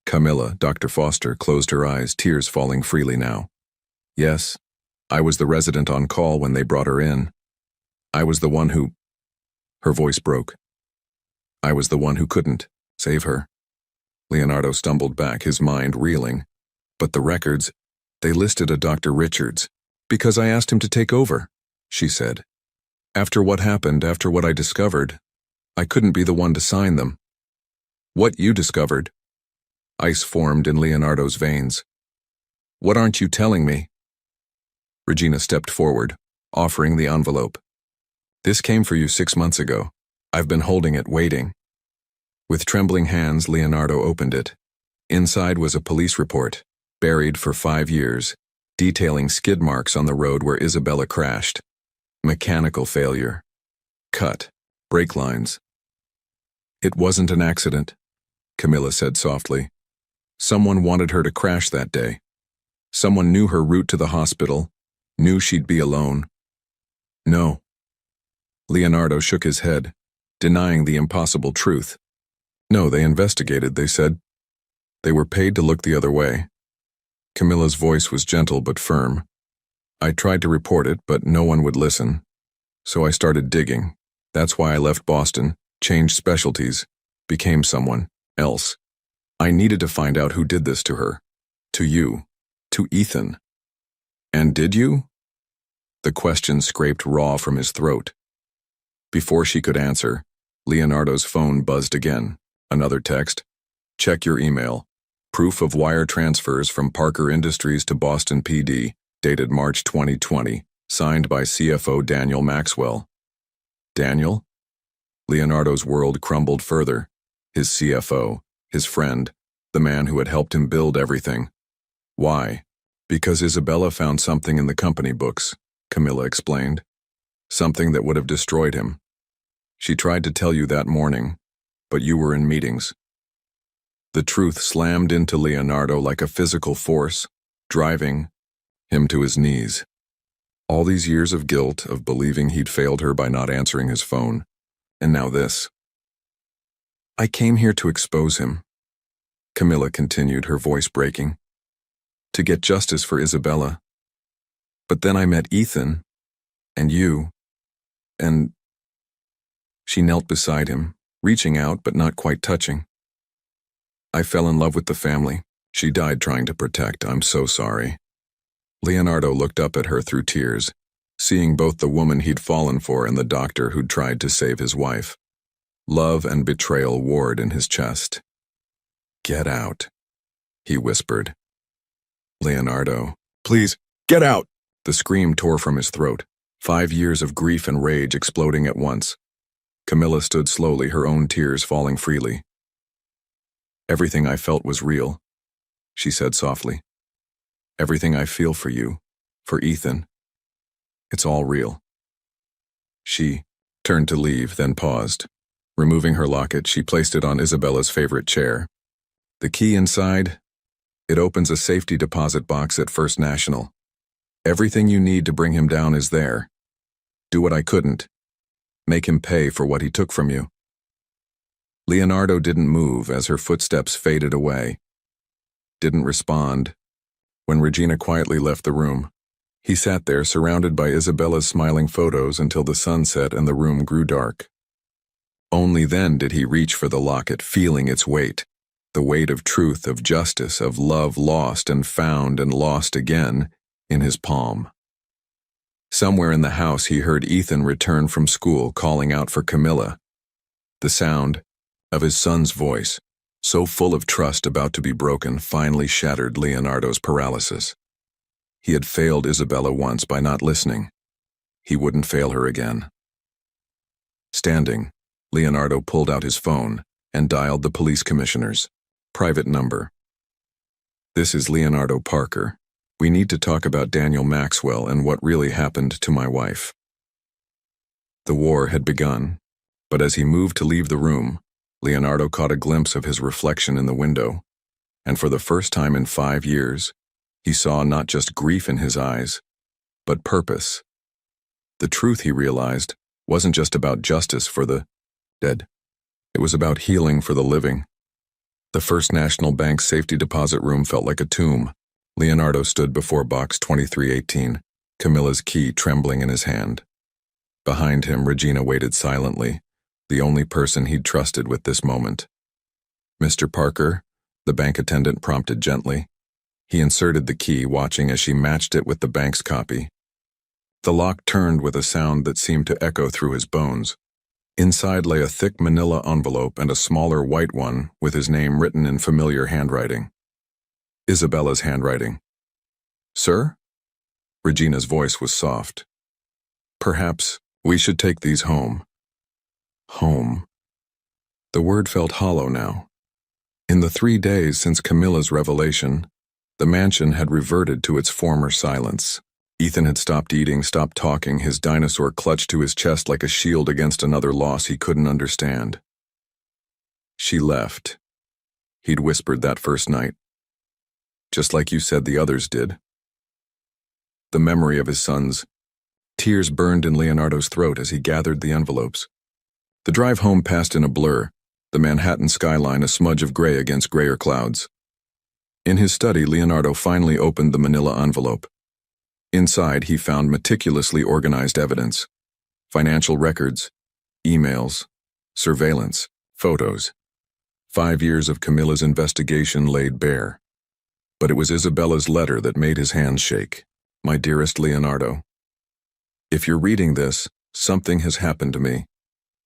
Camilla, Dr. Foster, closed her eyes, tears falling freely now. Yes, I was the resident on call when they brought her in. I was the one who... Her voice broke. I was the one who couldn't save her. Leonardo stumbled back, his mind reeling. But the records, they listed a Dr. Richards. Because I asked him to take over, she said. After what happened, after what I discovered, I couldn't be the one to sign them. What you discovered? Ice formed in Leonardo's veins. What aren't you telling me? Regina stepped forward, offering the envelope. This came for you 6 months ago. I've been holding it, waiting. With trembling hands, Leonardo opened it. Inside was a police report, buried for 5 years, detailing skid marks on the road where Isabella crashed. Mechanical failure. Cut. Brake lines. It wasn't an accident, Camilla said softly. Someone wanted her to crash that day. Someone knew her route to the hospital, knew she'd be alone. No. Leonardo shook his head, denying the impossible truth. No, they investigated, they said. They were paid to look the other way. Camilla's voice was gentle but firm. I tried to report it, but no one would listen. So I started digging. That's why I left Boston, changed specialties, became someone else. I needed to find out who did this to her. To you. To Ethan. And did you? The question scraped raw from his throat. Before she could answer, Leonardo's phone buzzed again. Another text. Check your email. Proof of wire transfers from Parker Industries to Boston PD, dated March 2020, signed by CFO Daniel Maxwell. Daniel? Leonardo's world crumbled further. His CFO, his friend, the man who had helped him build everything. Why? Because Isabella found something in the company books, Camilla explained. Something that would have destroyed him. She tried to tell you that morning, but you were in meetings. The truth slammed into Leonardo like a physical force, driving him to his knees. All these years of guilt, of believing he'd failed her by not answering his phone, and now this. "I came here to expose him," Camilla continued, her voice breaking. "To get justice for Isabella. But then I met Ethan, and you, and..." She knelt beside him, reaching out but not quite touching. "I fell in love with the family she died trying to protect. I'm so sorry." Leonardo looked up at her through tears, seeing both the woman he'd fallen for and the doctor who'd tried to save his wife. Love and betrayal warred in his chest. "Get out," he whispered. "Leonardo, please, get out!" The scream tore from his throat, 5 years of grief and rage exploding at once. Camilla stood slowly, her own tears falling freely. "Everything I felt was real," she said softly. "Everything I feel for you, for Ethan, it's all real." She turned to leave, then paused. Removing her locket, she placed it on Isabella's favorite chair. The key inside? It opens a safety deposit box at First National. Everything you need to bring him down is there. Do what I couldn't. Make him pay for what he took from you. Leonardo didn't move as her footsteps faded away. Didn't respond. When Regina quietly left the room, he sat there surrounded by Isabella's smiling photos until the sun set and the room grew dark. Only then did he reach for the locket, feeling its weight. The weight of truth, of justice, of love lost and found and lost again in his palm. Somewhere in the house he heard Ethan return from school calling out for Camilla. The sound of his son's voice, so full of trust about to be broken, finally shattered Leonardo's paralysis. He had failed Isabella once by not listening. He wouldn't fail her again. Standing, Leonardo pulled out his phone and dialed the police commissioner's private number. "This is Leonardo Parker. We need to talk about Daniel Maxwell and what really happened to my wife." The war had begun, but as he moved to leave the room, Leonardo caught a glimpse of his reflection in the window, and for the first time in 5 years, he saw not just grief in his eyes, but purpose. The truth, he realized, wasn't just about justice for the dead. It was about healing for the living. The First National Bank's safety deposit room felt like a tomb. Leonardo stood before box 2318, Camilla's key trembling in his hand. Behind him, Regina waited silently, the only person he'd trusted with this moment. "Mr. Parker," the bank attendant prompted gently. He inserted the key, watching as she matched it with the bank's copy. The lock turned with a sound that seemed to echo through his bones. Inside lay a thick manila envelope and a smaller white one with his name written in familiar handwriting. Isabella's handwriting. "Sir?" Regina's voice was soft. "Perhaps we should take these home." Home. The word felt hollow now. In the 3 days since Camilla's revelation, the mansion had reverted to its former silence. Ethan had stopped eating, stopped talking, his dinosaur clutched to his chest like a shield against another loss he couldn't understand. "She left." He'd whispered that first night. "Just like you said the others did." The memory of his sons. Tears burned in Leonardo's throat as he gathered the envelopes. The drive home passed in a blur, the Manhattan skyline a smudge of gray against grayer clouds. In his study, Leonardo finally opened the manila envelope. Inside, he found meticulously organized evidence. Financial records, emails, surveillance, photos. 5 years of Camilla's investigation laid bare. But it was Isabella's letter that made his hands shake. "My dearest Leonardo, if you're reading this, something has happened to me.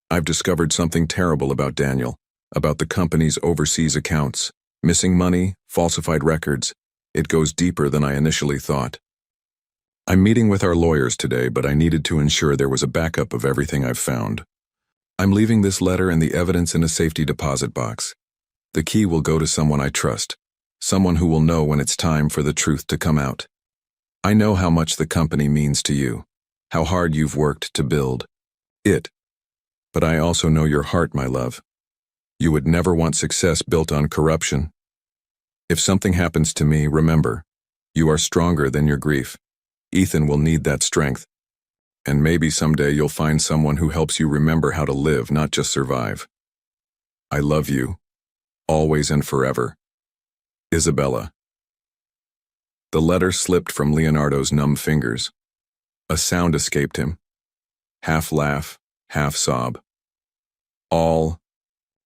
I've discovered something terrible about Daniel, about the company's overseas accounts, missing money, falsified records. It goes deeper than I initially thought. I'm meeting with our lawyers today, but I needed to ensure there was a backup of everything I've found. I'm leaving this letter and the evidence in a safety deposit box. The key will go to someone I trust, someone who will know when it's time for the truth to come out. I know how much the company means to you, how hard you've worked to build it. But I also know your heart, my love. You would never want success built on corruption. If something happens to me, remember, you are stronger than your grief. Ethan will need that strength. And maybe someday you'll find someone who helps you remember how to live, not just survive. I love you, always and forever. Isabella. The letter slipped from Leonardo's numb fingers. A sound escaped him. Half laugh, half sob. All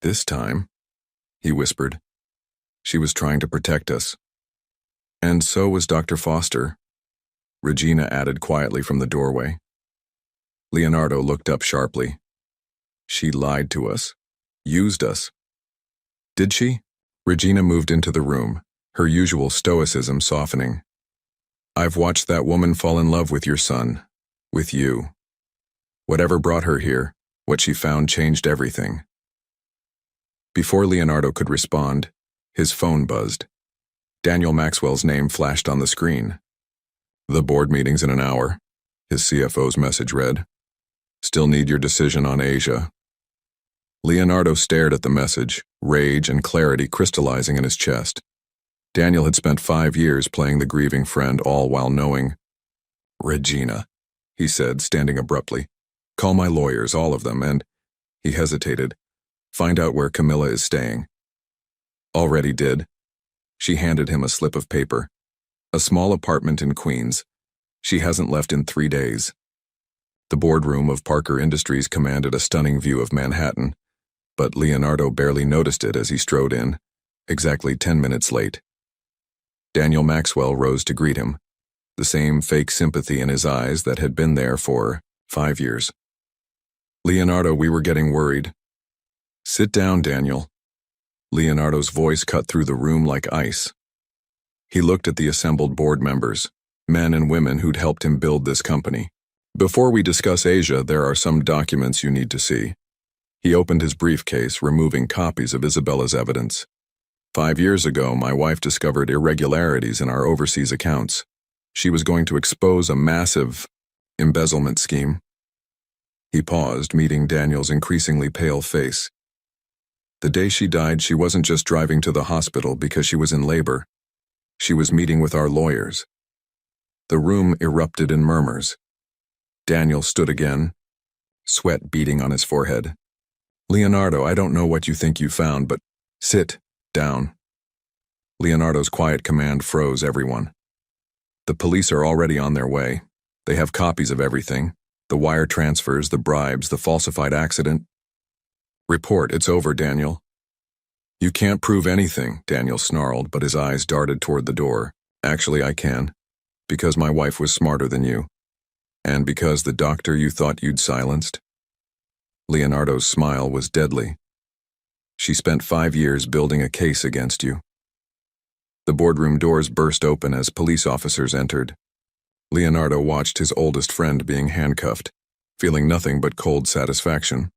this time, he whispered. She was trying to protect us. And so was Dr. Foster, Regina added quietly from the doorway. Leonardo looked up sharply. She lied to us, used us. Did she? Regina moved into the room, her usual stoicism softening. I've watched that woman fall in love with your son, with you. Whatever brought her here, what she found changed everything. Before Leonardo could respond, his phone buzzed. Daniel Maxwell's name flashed on the screen. The board meeting's in an hour, his CFO's message read. Still need your decision on Asia. Leonardo stared at the message, rage and clarity crystallizing in his chest. Daniel had spent 5 years playing the grieving friend, all while knowing. Regina, he said, standing abruptly. Call my lawyers, all of them, and, he hesitated, find out where Camilla is staying. Already did. She handed him a slip of paper. A small apartment in Queens. She hasn't left in 3 days. The boardroom of Parker Industries commanded a stunning view of Manhattan, but Leonardo barely noticed it as he strode in, exactly 10 minutes late. Daniel Maxwell rose to greet him, the same fake sympathy in his eyes that had been there for 5 years. Leonardo, we were getting worried. Sit down, Daniel. Leonardo's voice cut through the room like ice. He looked at the assembled board members, men and women who'd helped him build this company. Before we discuss Asia, there are some documents you need to see. He opened his briefcase, removing copies of Isabella's evidence. 5 years ago, my wife discovered irregularities in our overseas accounts. She was going to expose a massive embezzlement scheme. He paused, meeting Daniel's increasingly pale face. The day she died, she wasn't just driving to the hospital because she was in labor. She was meeting with our lawyers. The room erupted in murmurs. Daniel stood again, sweat beading on his forehead. Leonardo, I don't know what you think you found, but sit down. Leonardo's quiet command froze everyone. The police are already on their way. They have copies of everything. The wire transfers, the bribes, the falsified accident. Report, it's over, Daniel. You can't prove anything, Daniel snarled, but his eyes darted toward the door. Actually, I can. Because my wife was smarter than you. And because the doctor you thought you'd silenced. Leonardo's smile was deadly. She spent 5 years building a case against you. The boardroom doors burst open as police officers entered. Leonardo watched his oldest friend being handcuffed, feeling nothing but cold satisfaction.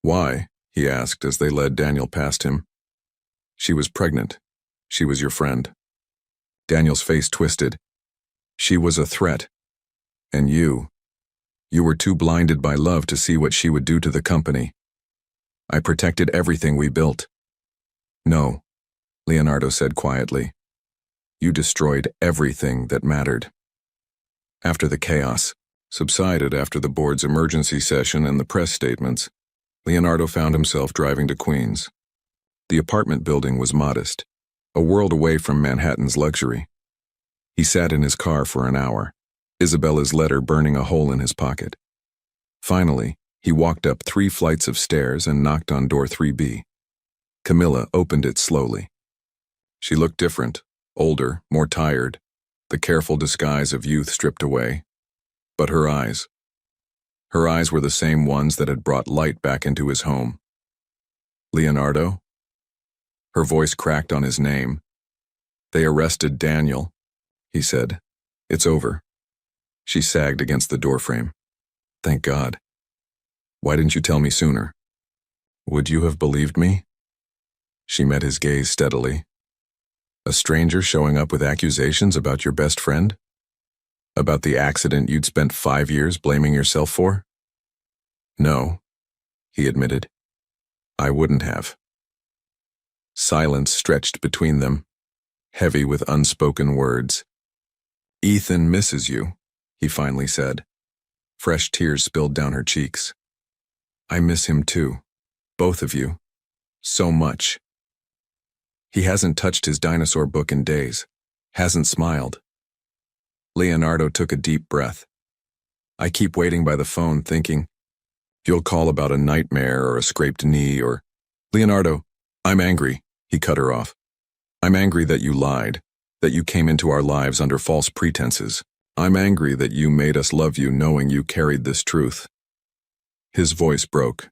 Why? He asked as they led Daniel past him. She was pregnant. She was your friend. Daniel's face twisted. She was a threat. And you were too blinded by love to see what she would do to the company. I protected everything we built. No, Leonardo said quietly. You destroyed everything that mattered. After the chaos subsided after the board's emergency session and the press statements, Leonardo found himself driving to Queens. The apartment building was modest, a world away from Manhattan's luxury. He sat in his car for an hour, Isabella's letter burning a hole in his pocket. Finally, he walked up 3 flights of stairs and knocked on door 3B. Camilla opened it slowly. She looked different, older, more tired, the careful disguise of youth stripped away. But her eyes were the same ones that had brought light back into his home. Leonardo? Her voice cracked on his name. They arrested Daniel, he said. It's over. She sagged against the doorframe. Thank God. Why didn't you tell me sooner? Would you have believed me? She met his gaze steadily. A stranger showing up with accusations about your best friend? About the accident you'd spent 5 years blaming yourself for? No, he admitted. I wouldn't have. Silence stretched between them, heavy with unspoken words. Ethan misses you, he finally said. Fresh tears spilled down her cheeks. I miss him too. Both of you. So much. He hasn't touched his dinosaur book in days. Hasn't smiled. Leonardo took a deep breath. I keep waiting by the phone thinking, you'll call about a nightmare or a scraped knee or... Leonardo, I'm angry, he cut her off. I'm angry that you lied, that you came into our lives under false pretenses. I'm angry that you made us love you knowing you carried this truth. His voice broke.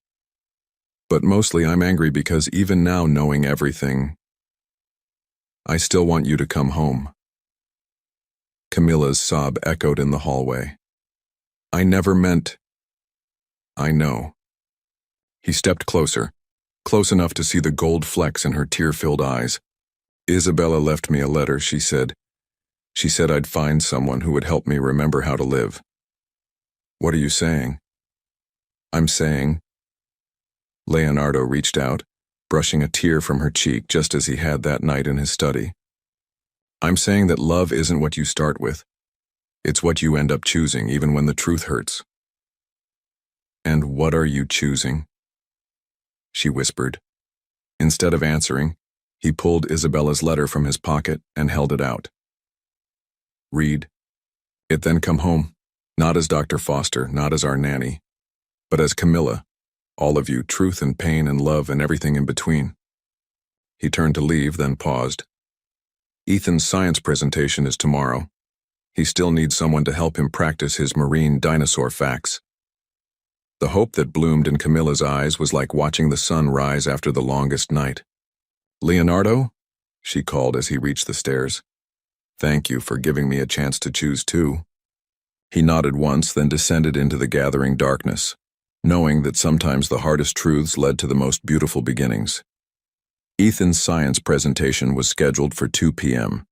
But mostly I'm angry because even now knowing everything, I still want you to come home. Camilla's sob echoed in the hallway. I never meant... I know. He stepped closer, close enough to see the gold flecks in her tear-filled eyes. Isabella left me a letter, she said. She said I'd find someone who would help me remember how to live. What are you saying? I'm saying... Leonardo reached out, brushing a tear from her cheek just as he had that night in his study. I'm saying that love isn't what you start with. It's what you end up choosing, even when the truth hurts. And what are you choosing? She whispered. Instead of answering, he pulled Isabella's letter from his pocket and held it out. Read. It then come home, not as Dr. Foster, not as our nanny, but as Camilla, all of you, truth and pain and love and everything in between. He turned to leave, then paused. Ethan's science presentation is tomorrow. He still needs someone to help him practice his marine dinosaur facts. The hope that bloomed in Camilla's eyes was like watching the sun rise after the longest night. Leonardo? She called as he reached the stairs. Thank you for giving me a chance to choose too. He nodded once, then descended into the gathering darkness, knowing that sometimes the hardest truths led to the most beautiful beginnings. Ethan's science presentation was scheduled for 2 p.m.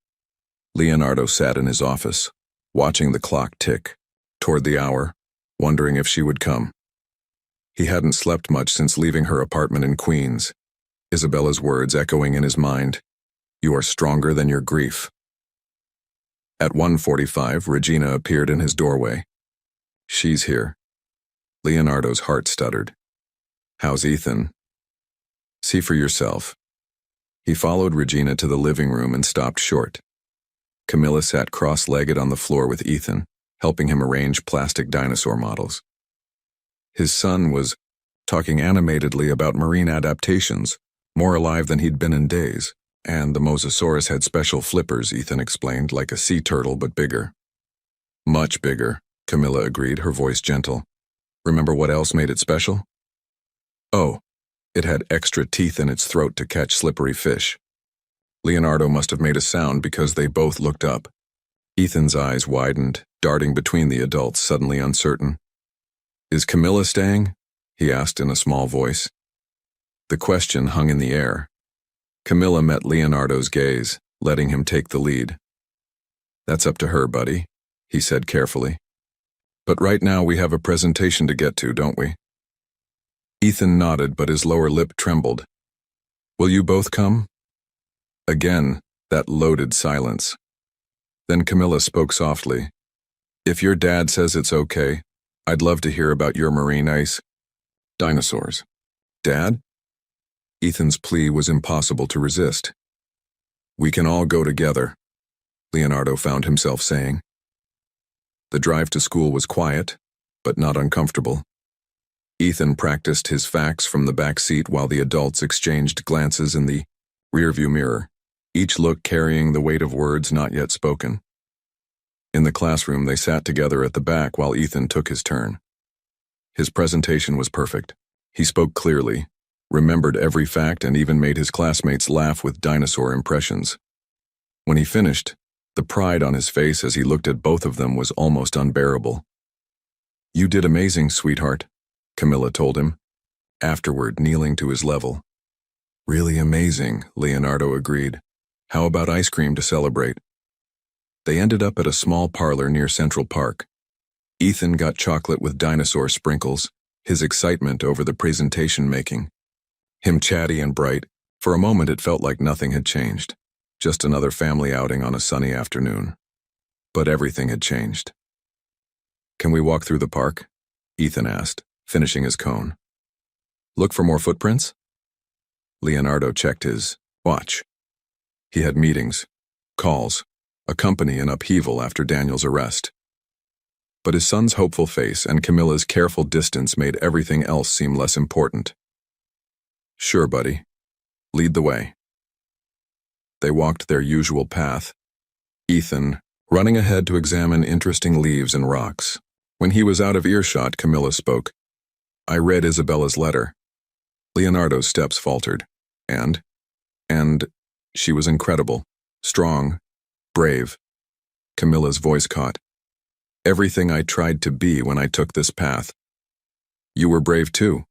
Leonardo sat in his office, watching the clock tick toward the hour, wondering if she would come. He hadn't slept much since leaving her apartment in Queens, Isabella's words echoing in his mind, "You are stronger than your grief." At 1:45, Regina appeared in his doorway. She's here. Leonardo's heart stuttered. How's Ethan? See for yourself. He followed Regina to the living room and stopped short. Camilla sat cross-legged on the floor with Ethan, helping him arrange plastic dinosaur models. His son was talking animatedly about marine adaptations, more alive than he'd been in days, and the Mosasaurus had special flippers, Ethan explained, like a sea turtle but bigger. Much bigger, Camilla agreed, her voice gentle. Remember what else made it special? Oh, it had extra teeth in its throat to catch slippery fish. Leonardo must have made a sound because they both looked up. Ethan's eyes widened, darting between the adults, suddenly uncertain. Is Camilla staying? He asked in a small voice. The question hung in the air. Camilla met Leonardo's gaze, letting him take the lead. That's up to her, buddy, he said carefully. But right now we have a presentation to get to, don't we? Ethan nodded, but his lower lip trembled. Will you both come? Again, that loaded silence. Then Camilla spoke softly. If your dad says it's okay, I'd love to hear about your marine ice dinosaurs. Dad? Ethan's plea was impossible to resist. We can all go together, Leonardo found himself saying. The drive to school was quiet, but not uncomfortable. Ethan practiced his facts from the back seat while the adults exchanged glances in the rearview mirror, each look carrying the weight of words not yet spoken. In the classroom, they sat together at the back while Ethan took his turn. His presentation was perfect. He spoke clearly, remembered every fact, and even made his classmates laugh with dinosaur impressions. When he finished, the pride on his face as he looked at both of them was almost unbearable. You did amazing, sweetheart, Camilla told him, afterward kneeling to his level. Really amazing, Leonardo agreed. How about ice cream to celebrate? They ended up at a small parlor near Central Park. Ethan got chocolate with dinosaur sprinkles, his excitement over the presentation making. Him chatty and bright. For a moment it felt like nothing had changed. Just another family outing on a sunny afternoon. But everything had changed. "Can we walk through the park?" Ethan asked, finishing his cone. "Look for more footprints?" Leonardo checked his watch. He had meetings, calls, a company in upheaval after Daniel's arrest. But his son's hopeful face and Camilla's careful distance made everything else seem less important. "Sure, buddy. Lead the way." They walked their usual path, Ethan running ahead to examine interesting leaves and rocks. When he was out of earshot, Camilla spoke. "I read Isabella's letter." Leonardo's steps faltered. And she was incredible, strong, brave. Camilla's voice caught. "Everything I tried to be when I took this path." "You were brave too,"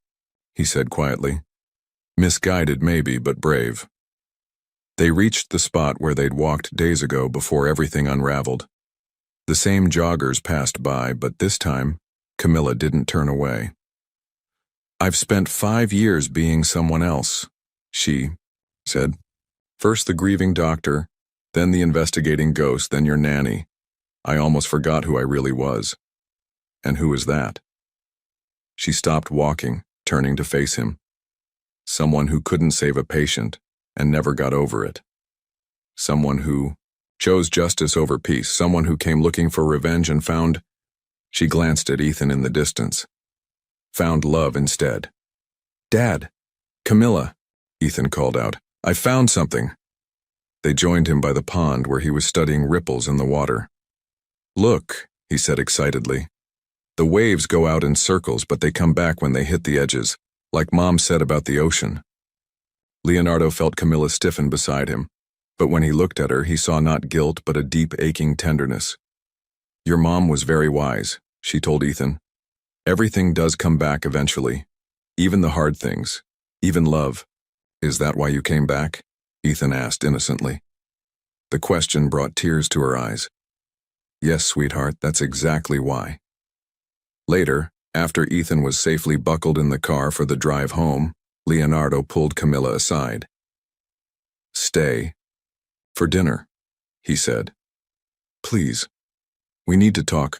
he said quietly. "Misguided maybe, but brave." They reached the spot where they'd walked days ago before everything unraveled. The same joggers passed by, but this time, Camilla didn't turn away. "I've spent 5 years being someone else," she said. "First the grieving doctor, then the investigating ghost, then your nanny. I almost forgot who I really was." "And who is that?" She stopped walking, turning to face him. "Someone who couldn't save a patient and never got over it. Someone who chose justice over peace, someone who came looking for revenge and found—" She glanced at Ethan in the distance. "Found love instead." "Dad! Camilla!" Ethan called out. "I found something." They joined him by the pond where he was studying ripples in the water. "Look," he said excitedly. "The waves go out in circles, but they come back when they hit the edges, like Mom said about the ocean." Leonardo felt Camilla stiffen beside him, but when he looked at her, he saw not guilt but a deep aching tenderness. "Your mom was very wise," she told Ethan. "Everything does come back eventually, even the hard things, even love." "Is that why you came back?" Ethan asked innocently. The question brought tears to her eyes. "Yes, sweetheart, that's exactly why." Later, after Ethan was safely buckled in the car for the drive home, Leonardo pulled Camilla aside. "Stay. For dinner," he said. "Please. We need to talk.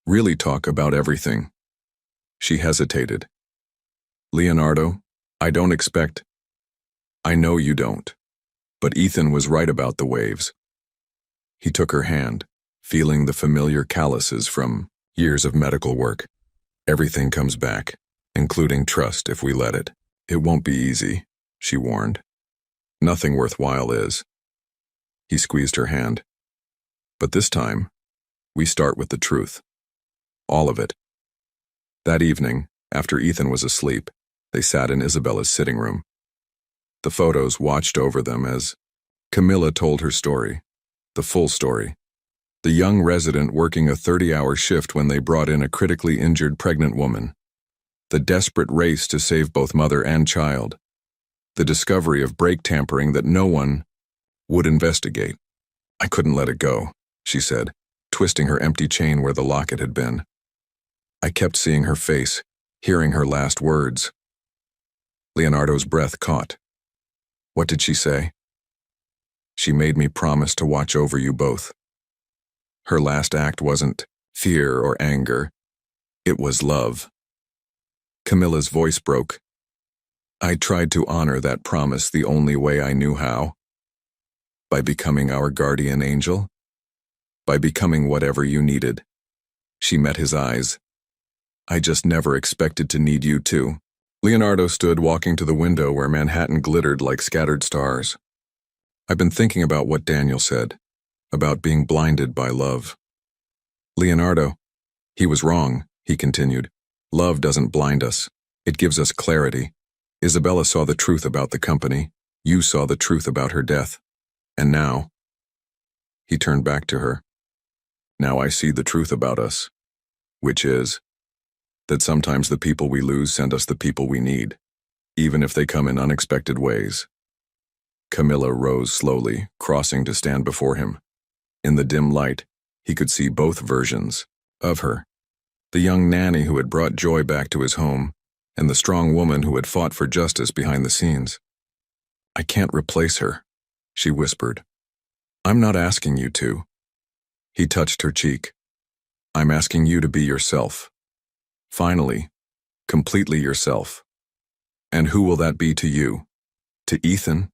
Really talk about everything." She hesitated. "Leonardo, I don't expect—" "I know you don't." But Ethan was right about the waves. He took her hand, feeling the familiar calluses from years of medical work. "Everything comes back, including trust if we let it. It won't be easy," she warned. "Nothing worthwhile is." He squeezed her hand. "But this time, we start with the truth. All of it." That evening, after Ethan was asleep, they sat in Isabella's sitting room. The photos watched over them as Camilla told her story, the full story. The young resident working a 30-hour shift when they brought in a critically injured pregnant woman. The desperate race to save both mother and child. The discovery of brake tampering that no one would investigate. "I couldn't let it go," she said, twisting her empty chain where the locket had been. "I kept seeing her face, hearing her last words." Leonardo's breath caught. "What did she say?" "She made me promise to watch over you both." Her last act wasn't fear or anger. It was love. Camilla's voice broke. "I tried to honor that promise the only way I knew how. By becoming our guardian angel. By becoming whatever you needed." She met his eyes. "I just never expected to need you too." Leonardo stood walking to the window where Manhattan glittered like scattered stars. "I've been thinking about what Daniel said, about being blinded by love." "Leonardo, he was wrong," he continued. "Love doesn't blind us. It gives us clarity. Isabella saw the truth about the company. You saw the truth about her death. And now—" He turned back to her. "Now I see the truth about us, which is that sometimes the people we lose send us the people we need, even if they come in unexpected ways." Camilla rose slowly, crossing to stand before him. In the dim light, he could see both versions of her. The young nanny who had brought joy back to his home, and the strong woman who had fought for justice behind the scenes. "I can't replace her," she whispered. "I'm not asking you to." He touched her cheek. "I'm asking you to be yourself. Finally, completely yourself. And who will that be to you? To Ethan?"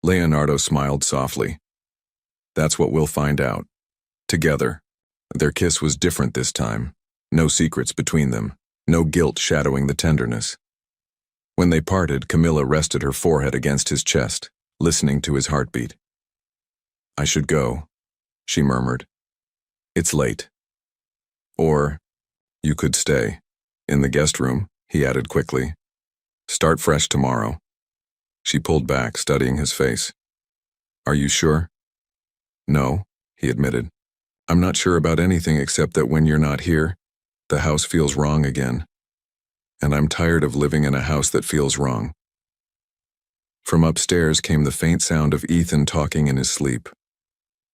Leonardo smiled softly. "That's what we'll find out. Together." Their kiss was different this time. No secrets between them. No guilt shadowing the tenderness. When they parted, Camilla rested her forehead against his chest, listening to his heartbeat. "I should go," she murmured. "It's late." "Or, you could stay. In the guest room," he added quickly. "Start fresh tomorrow." She pulled back, studying his face. "Are you sure?" "No," he admitted. "I'm not sure about anything except that when you're not here, the house feels wrong again. And I'm tired of living in a house that feels wrong." From upstairs came the faint sound of Ethan talking in his sleep,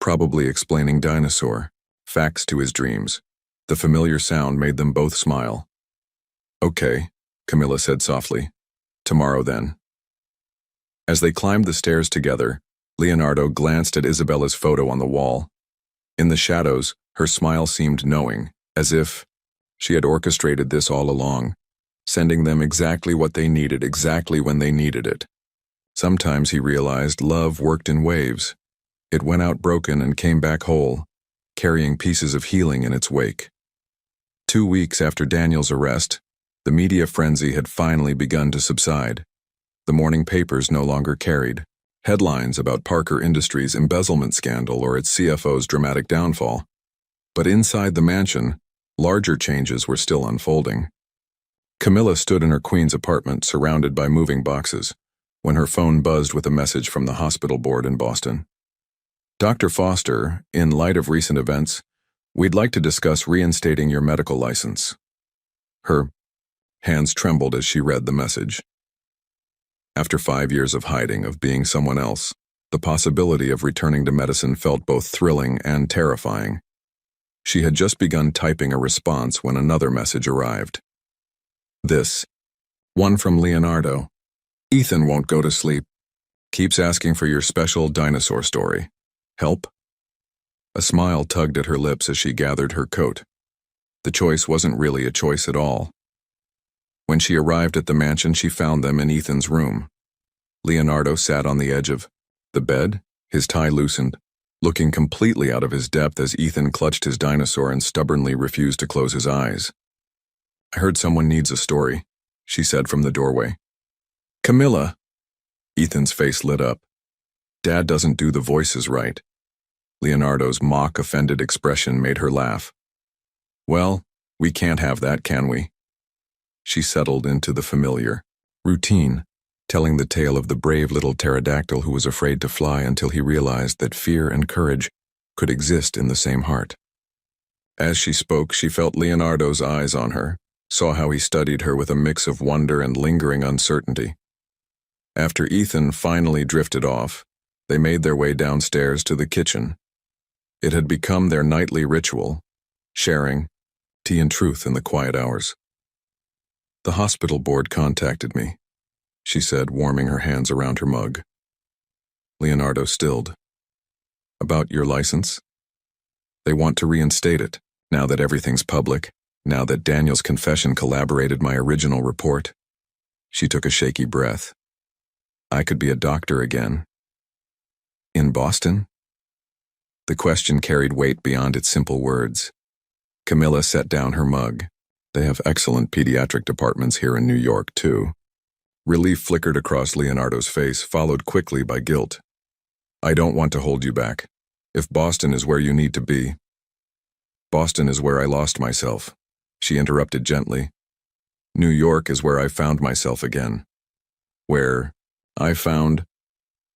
probably explaining dinosaur facts to his dreams. The familiar sound made them both smile. "Okay," Camilla said softly. "Tomorrow then." As they climbed the stairs together, Leonardo glanced at Isabella's photo on the wall. In the shadows, her smile seemed knowing, as if she had orchestrated this all along, sending them exactly what they needed exactly when they needed it. Sometimes he realized love worked in waves. It went out broken and came back whole, carrying pieces of healing in its wake. 2 weeks after Daniel's arrest, the media frenzy had finally begun to subside. The morning papers no longer carried headlines about Parker Industries' embezzlement scandal or its CFO's dramatic downfall. But inside the mansion, larger changes were still unfolding. Camilla stood in her queen's apartment, surrounded by moving boxes, when her phone buzzed with a message from the hospital board in Boston. "Dr. Foster, in light of recent events, we'd like to discuss reinstating your medical license." Her hands trembled as she read the message. After 5 years of hiding, of being someone else, the possibility of returning to medicine felt both thrilling and terrifying. She had just begun typing a response when another message arrived. This one from Leonardo. "Ethan won't go to sleep. Keeps asking for your special dinosaur story. Help?" A smile tugged at her lips as she gathered her coat. The choice wasn't really a choice at all. When she arrived at the mansion, she found them in Ethan's room. Leonardo sat on the edge of the bed, his tie loosened, looking completely out of his depth as Ethan clutched his dinosaur and stubbornly refused to close his eyes. "I heard someone needs a story," she said from the doorway. "Camilla!" Ethan's face lit up. "Dad doesn't do the voices right." Leonardo's mock-offended expression made her laugh. "Well, we can't have that, can we?" She settled into the familiar routine, telling the tale of the brave little pterodactyl who was afraid to fly until he realized that fear and courage could exist in the same heart. As she spoke, she felt Leonardo's eyes on her, saw how he studied her with a mix of wonder and lingering uncertainty. After Ethan finally drifted off, they made their way downstairs to the kitchen. It had become their nightly ritual, sharing tea and truth in the quiet hours. "The hospital board contacted me," she said, warming her hands around her mug. Leonardo stilled. "About your license? They want to reinstate it, now that everything's public, now that Daniel's confession corroborated my original report." She took a shaky breath. "I could be a doctor again." "In Boston?" The question carried weight beyond its simple words. Camilla set down her mug. "They have excellent pediatric departments here in New York, too." Relief flickered across Leonardo's face, followed quickly by guilt. "I don't want to hold you back. If Boston is where you need to be." "Boston is where I lost myself," she interrupted gently. "New York is where I found myself again. Where I found—"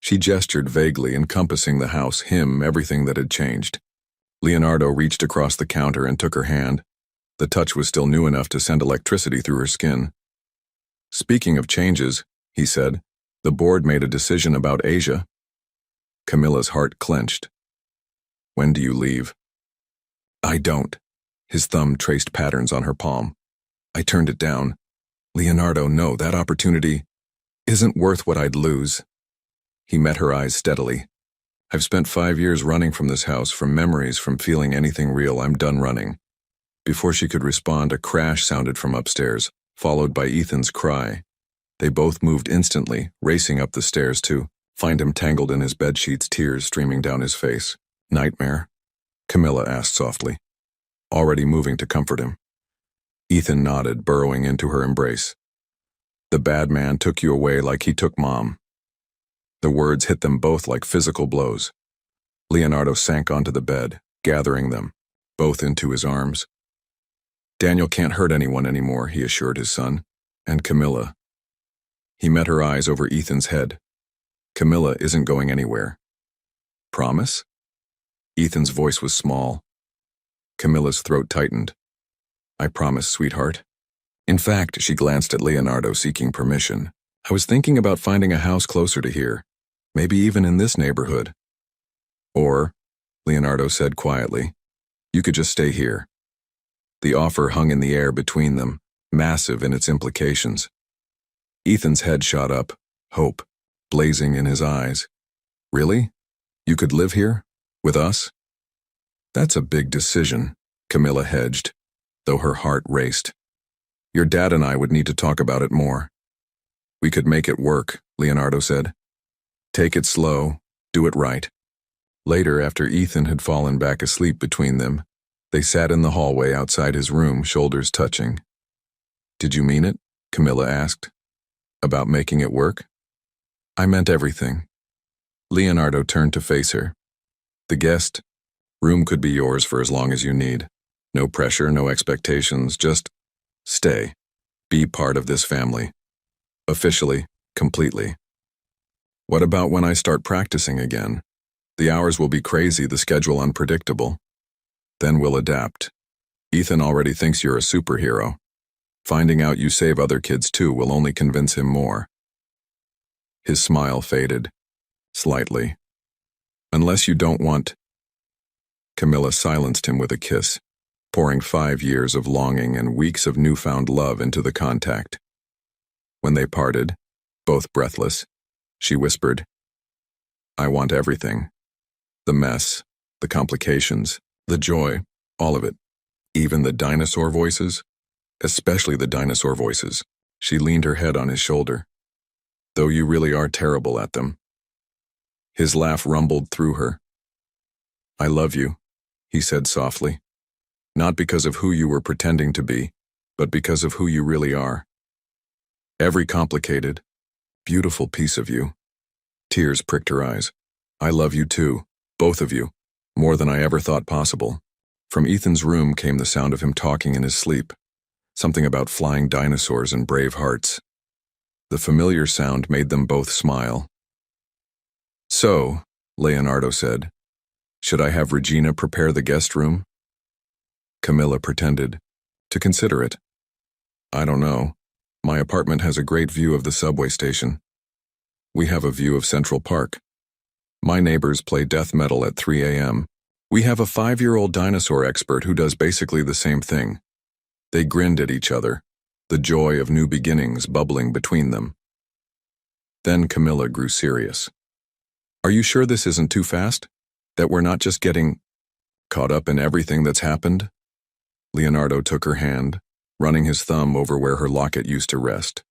She gestured vaguely, encompassing the house, him, everything that had changed. Leonardo reached across the counter and took her hand. The touch was still new enough to send electricity through her skin. "Speaking of changes," he said, "the board made a decision about Asia." Camilla's heart clenched. "When do you leave?" "I don't." His thumb traced patterns on her palm. "I turned it down. Leonardo, no, that opportunity isn't worth what I'd lose. He met her eyes steadily. I've spent 5 years running from this house, from memories, from feeling anything real. I'm done running. Before she could respond, a crash sounded from upstairs, followed by Ethan's cry. They both moved instantly, racing up the stairs to find him tangled in his bedsheets, tears streaming down his face. Nightmare? Camilla asked softly, already moving to comfort him. Ethan nodded, burrowing into her embrace. The bad man took you away like he took Mom. The words hit them both like physical blows. Leonardo sank onto the bed, gathering them, both into his arms. Daniel can't hurt anyone anymore, he assured his son. And Camilla. He met her eyes over Ethan's head. Camilla isn't going anywhere. Promise? Ethan's voice was small. Camilla's throat tightened. I promise, sweetheart. In fact, she glanced at Leonardo, seeking permission. I was thinking about finding a house closer to here, maybe even in this neighborhood. Or, Leonardo said quietly, you could just stay here. The offer hung in the air between them, massive in its implications. Ethan's head shot up, hope blazing in his eyes. Really? You could live here? With us? That's a big decision, Camilla hedged, though her heart raced. Your dad and I would need to talk about it more. We could make it work, Leonardo said. Take it slow, do it right. Later, after Ethan had fallen back asleep between them, they sat in the hallway outside his room, shoulders touching. Did you mean it? Camilla asked. About making it work? I meant everything. Leonardo turned to face her. The guest room could be yours for as long as you need. No pressure, no expectations, just stay. Be part of this family. Officially, completely. What about when I start practicing again? The hours will be crazy, the schedule unpredictable. Then we'll adapt. Ethan already thinks you're a superhero. Finding out you save other kids too will only convince him more. His smile faded, slightly. Unless you don't want... Camilla silenced him with a kiss, pouring 5 years of longing and weeks of newfound love into the contact. When they parted, both breathless, she whispered, I want everything. The mess, the complications, the joy, all of it. Even the dinosaur voices, especially the dinosaur voices. She leaned her head on his shoulder. Though you really are terrible at them. His laugh rumbled through her. I love you, he said softly. Not because of who you were pretending to be, but because of who you really are. Every complicated, beautiful piece of you. Tears pricked her eyes. I love you too, both of you, more than I ever thought possible. From Ethan's room came the sound of him talking in his sleep. Something about flying dinosaurs and brave hearts. The familiar sound made them both smile. So, Leonardo said, should I have Regina prepare the guest room? Camilla pretended to consider it. I don't know. My apartment has a great view of the subway station. We have a view of Central Park. My neighbors play death metal at 3 a.m. We have a 5-year-old dinosaur expert who does basically the same thing. They grinned at each other, the joy of new beginnings bubbling between them. Then Camilla grew serious. Are you sure this isn't too fast? That we're not just getting caught up in everything that's happened? Leonardo took her hand, running his thumb over where her locket used to rest.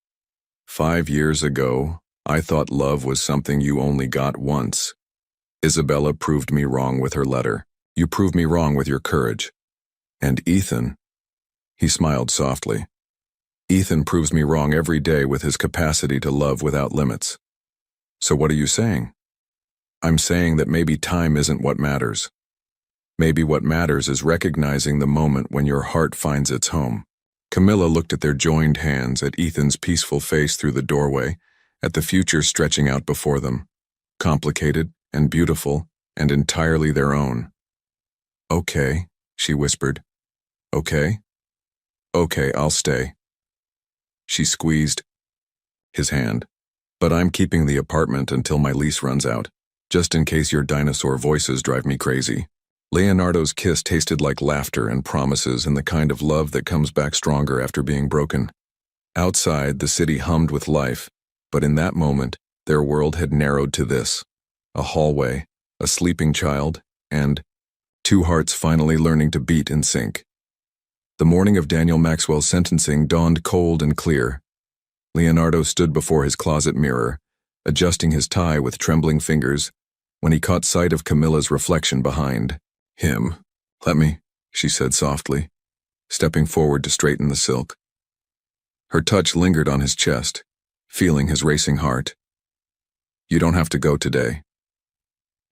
5 years ago, I thought love was something you only got once. Isabella proved me wrong with her letter. You proved me wrong with your courage. And Ethan, he smiled softly. Ethan proves me wrong every day with his capacity to love without limits. So what are you saying? I'm saying that maybe time isn't what matters. Maybe what matters is recognizing the moment when your heart finds its home. Camilla looked at their joined hands, at Ethan's peaceful face through the doorway, at the future stretching out before them, complicated and beautiful and entirely their own. Okay, she whispered. Okay? Okay, I'll stay. She squeezed his hand. But I'm keeping the apartment until my lease runs out, just in case your dinosaur voices drive me crazy. Leonardo's kiss tasted like laughter and promises and the kind of love that comes back stronger after being broken. Outside, the city hummed with life, but in that moment, their world had narrowed to this: a hallway, a sleeping child, and two hearts finally learning to beat in sync. The morning of Daniel Maxwell's sentencing dawned cold and clear. Leonardo stood before his closet mirror, adjusting his tie with trembling fingers, when he caught sight of Camilla's reflection behind him. "Let me," she said softly, stepping forward to straighten the silk. Her touch lingered on his chest, feeling his racing heart. "You don't have to go today."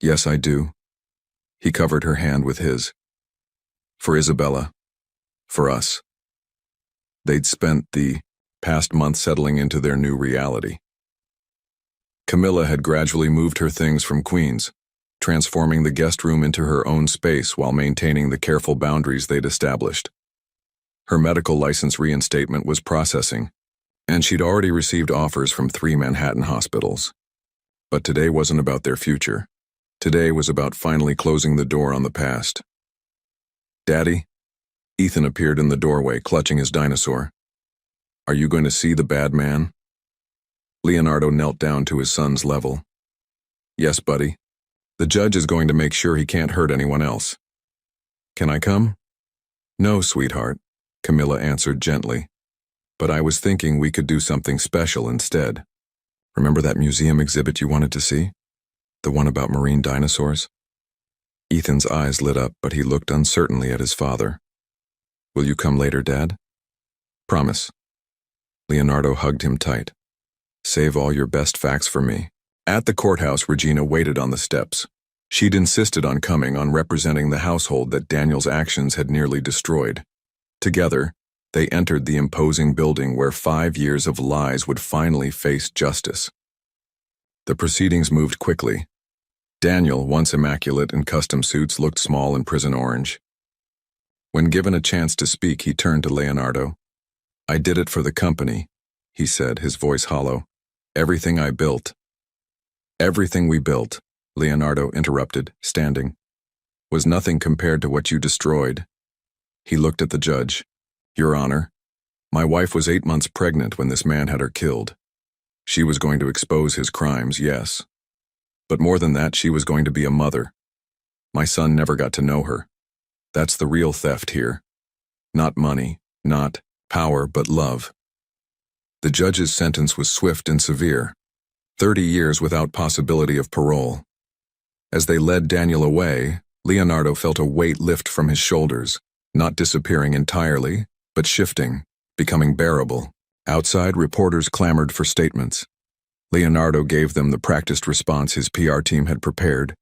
"Yes, I do." He covered her hand with his. "For Isabella. For us." They'd spent the past month settling into their new reality. Camilla had gradually moved her things from Queens, transforming the guest room into her own space while maintaining the careful boundaries they'd established. Her medical license reinstatement was processing, and she'd already received offers from 3 Manhattan hospitals. But today wasn't about their future. Today was about finally closing the door on the past. "Daddy?" Ethan appeared in the doorway, clutching his dinosaur. "Are you going to see the bad man?" Leonardo knelt down to his son's level. "Yes, buddy. The judge is going to make sure he can't hurt anyone else." "Can I come?" "No, sweetheart," Camilla answered gently. "But I was thinking we could do something special instead. Remember that museum exhibit you wanted to see? The one about marine dinosaurs?" Ethan's eyes lit up, but he looked uncertainly at his father. "Will you come later, Dad?" "Promise." Leonardo hugged him tight. "Save all your best facts for me." At the courthouse, Regina waited on the steps. She'd insisted on coming, on representing the household that Daniel's actions had nearly destroyed. Together, they entered the imposing building where 5 years of lies would finally face justice. The proceedings moved quickly. Daniel, once immaculate in custom suits, looked small in prison orange. When given a chance to speak, he turned to Leonardo. "I did it for the company," he said, his voice hollow. "Everything I built." "Everything we built," Leonardo interrupted, standing, "was nothing compared to what you destroyed." He looked at the judge. "Your Honor, my wife was 8 months pregnant when this man had her killed. She was going to expose his crimes, yes. But more than that, she was going to be a mother. My son never got to know her. That's the real theft here. Not money, not power, but love." The judge's sentence was swift and severe. 30 years without possibility of parole. As they led Daniel away, Leonardo felt a weight lift from his shoulders, not disappearing entirely, but shifting, becoming bearable. Outside, reporters clamored for statements. Leonardo gave them the practiced response his PR team had prepared,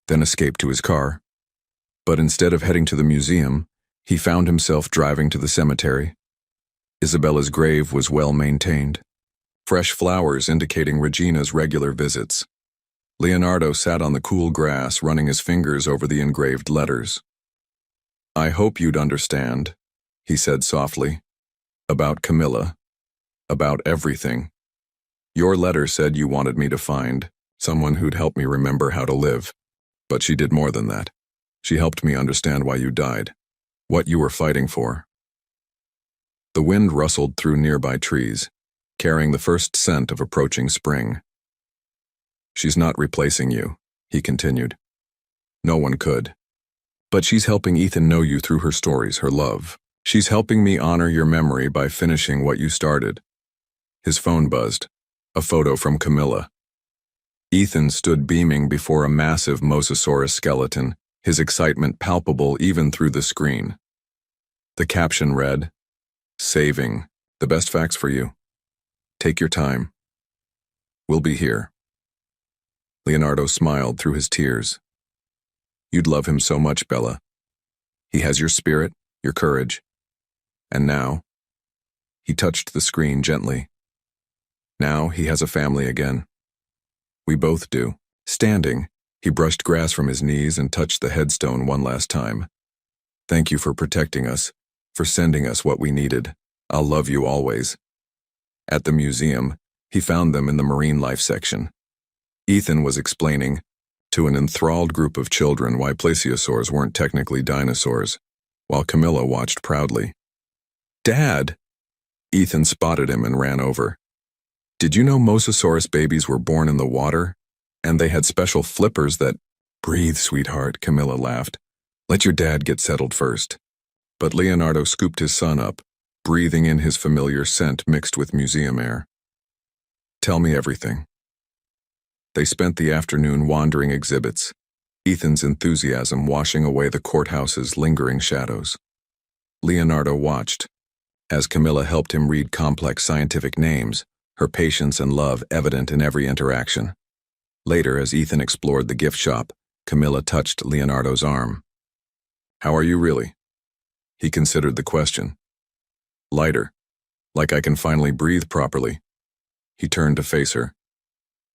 then escaped to his car. But instead of heading to the museum, he found himself driving to the cemetery. Isabella's grave was well maintained, fresh flowers indicating Regina's regular visits. Leonardo sat on the cool grass, running his fingers over the engraved letters. "I hope you'd understand," he said softly, "about Camilla, about everything. Your letter said you wanted me to find someone who'd help me remember how to live. But she did more than that. She helped me understand why you died, what you were fighting for." The wind rustled through nearby trees, carrying the first scent of approaching spring. "She's not replacing you," he continued. "No one could. But she's helping Ethan know you through her stories, her love. She's helping me honor your memory by finishing what you started." His phone buzzed. A photo from Camilla. Ethan stood beaming before a massive Mosasaurus skeleton, his excitement palpable even through the screen. The caption read, "Saving, the best facts for you. Take your time. We'll be here." Leonardo smiled through his tears. "You'd love him so much, Bella. He has your spirit, your courage. And now," he touched the screen gently, "now he has a family again. We both do." Standing, he brushed grass from his knees and touched the headstone one last time. "Thank you for protecting us, for sending us what we needed. I'll love you always." At the museum, he found them in the marine life section. Ethan was explaining to an enthralled group of children why plesiosaurs weren't technically dinosaurs, while Camilla watched proudly. "Dad!" Ethan spotted him and ran over. Did you know Mosasaurus babies were born in the water? And they had special flippers that— Breathe, sweetheart, Camilla laughed. Let your dad get settled first. But Leonardo scooped his son up, breathing in his familiar scent mixed with museum air. Tell me everything. They spent the afternoon wandering exhibits, Ethan's enthusiasm washing away the courthouse's lingering shadows. Leonardo watched, as Camilla helped him read complex scientific names, her patience and love evident in every interaction. Later, as Ethan explored the gift shop, Camilla touched Leonardo's arm. How are you really? He considered the question. Lighter, like I can finally breathe properly. He turned to face her.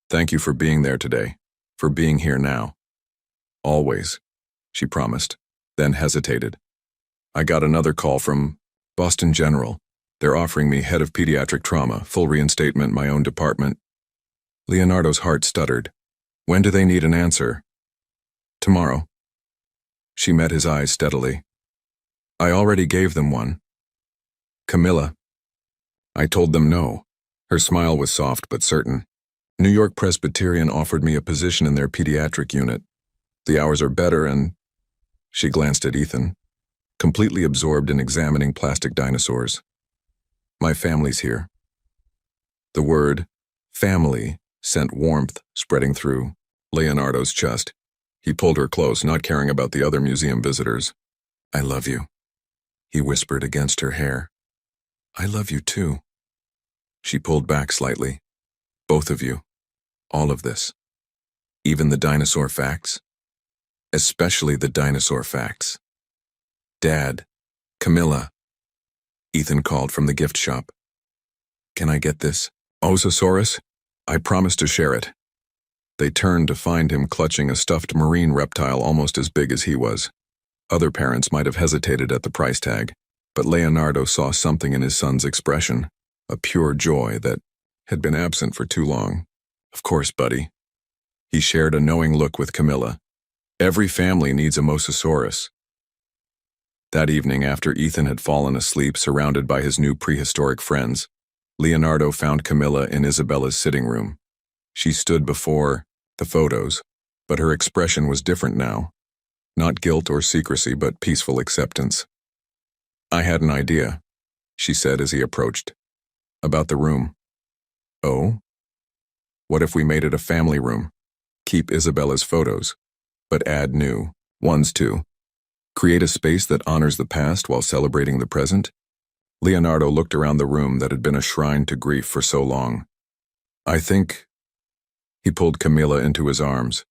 Thank you for being there today, for being here now. Always, she promised, then hesitated. I got another call from Boston General. They're offering me head of pediatric trauma, full reinstatement, my own department. Leonardo's heart stuttered. When do they need an answer? Tomorrow. She met his eyes steadily. I already gave them one. Camilla. I told them no. Her smile was soft but certain. New York Presbyterian offered me a position in their pediatric unit. The hours are better and— She glanced at Ethan, completely absorbed in examining plastic dinosaurs. My family's here. The word, family, sent warmth spreading through Leonardo's chest. He pulled her close, not caring about the other museum visitors. I love you, he whispered against her hair. I love you too. She pulled back slightly. Both of you. All of this. Even the dinosaur facts? Especially the dinosaur facts. Dad. Camilla. Ethan called from the gift shop. Can I get this? Mosasaurus? I promise to share it. They turned to find him clutching a stuffed marine reptile almost as big as he was. Other parents might have hesitated at the price tag, but Leonardo saw something in his son's expression, a pure joy that had been absent for too long. Of course, buddy. He shared a knowing look with Camilla. Every family needs a Mosasaurus. That evening, after Ethan had fallen asleep surrounded by his new prehistoric friends, Leonardo found Camilla in Isabella's sitting room. She stood before the photos, but her expression was different now. Not guilt or secrecy, but peaceful acceptance. I had an idea, she said as he approached. About the room. Oh? What if we made it a family room? Keep Isabella's photos, but add new ones too. Create a space that honors the past while celebrating the present? Leonardo looked around the room that had been a shrine to grief for so long. I think— He pulled Camilla into his arms.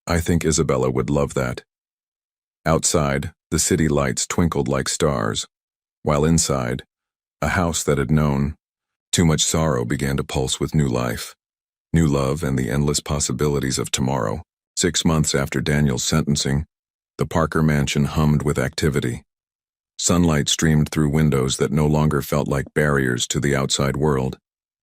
I think Isabella would love that. Outside, the city lights twinkled like stars, while inside, a house that had known too much sorrow began to pulse with new life, new love, and the endless possibilities of tomorrow. 6 months after Daniel's sentencing, the Parker mansion hummed with activity. Sunlight streamed through windows that no longer felt like barriers to the outside world,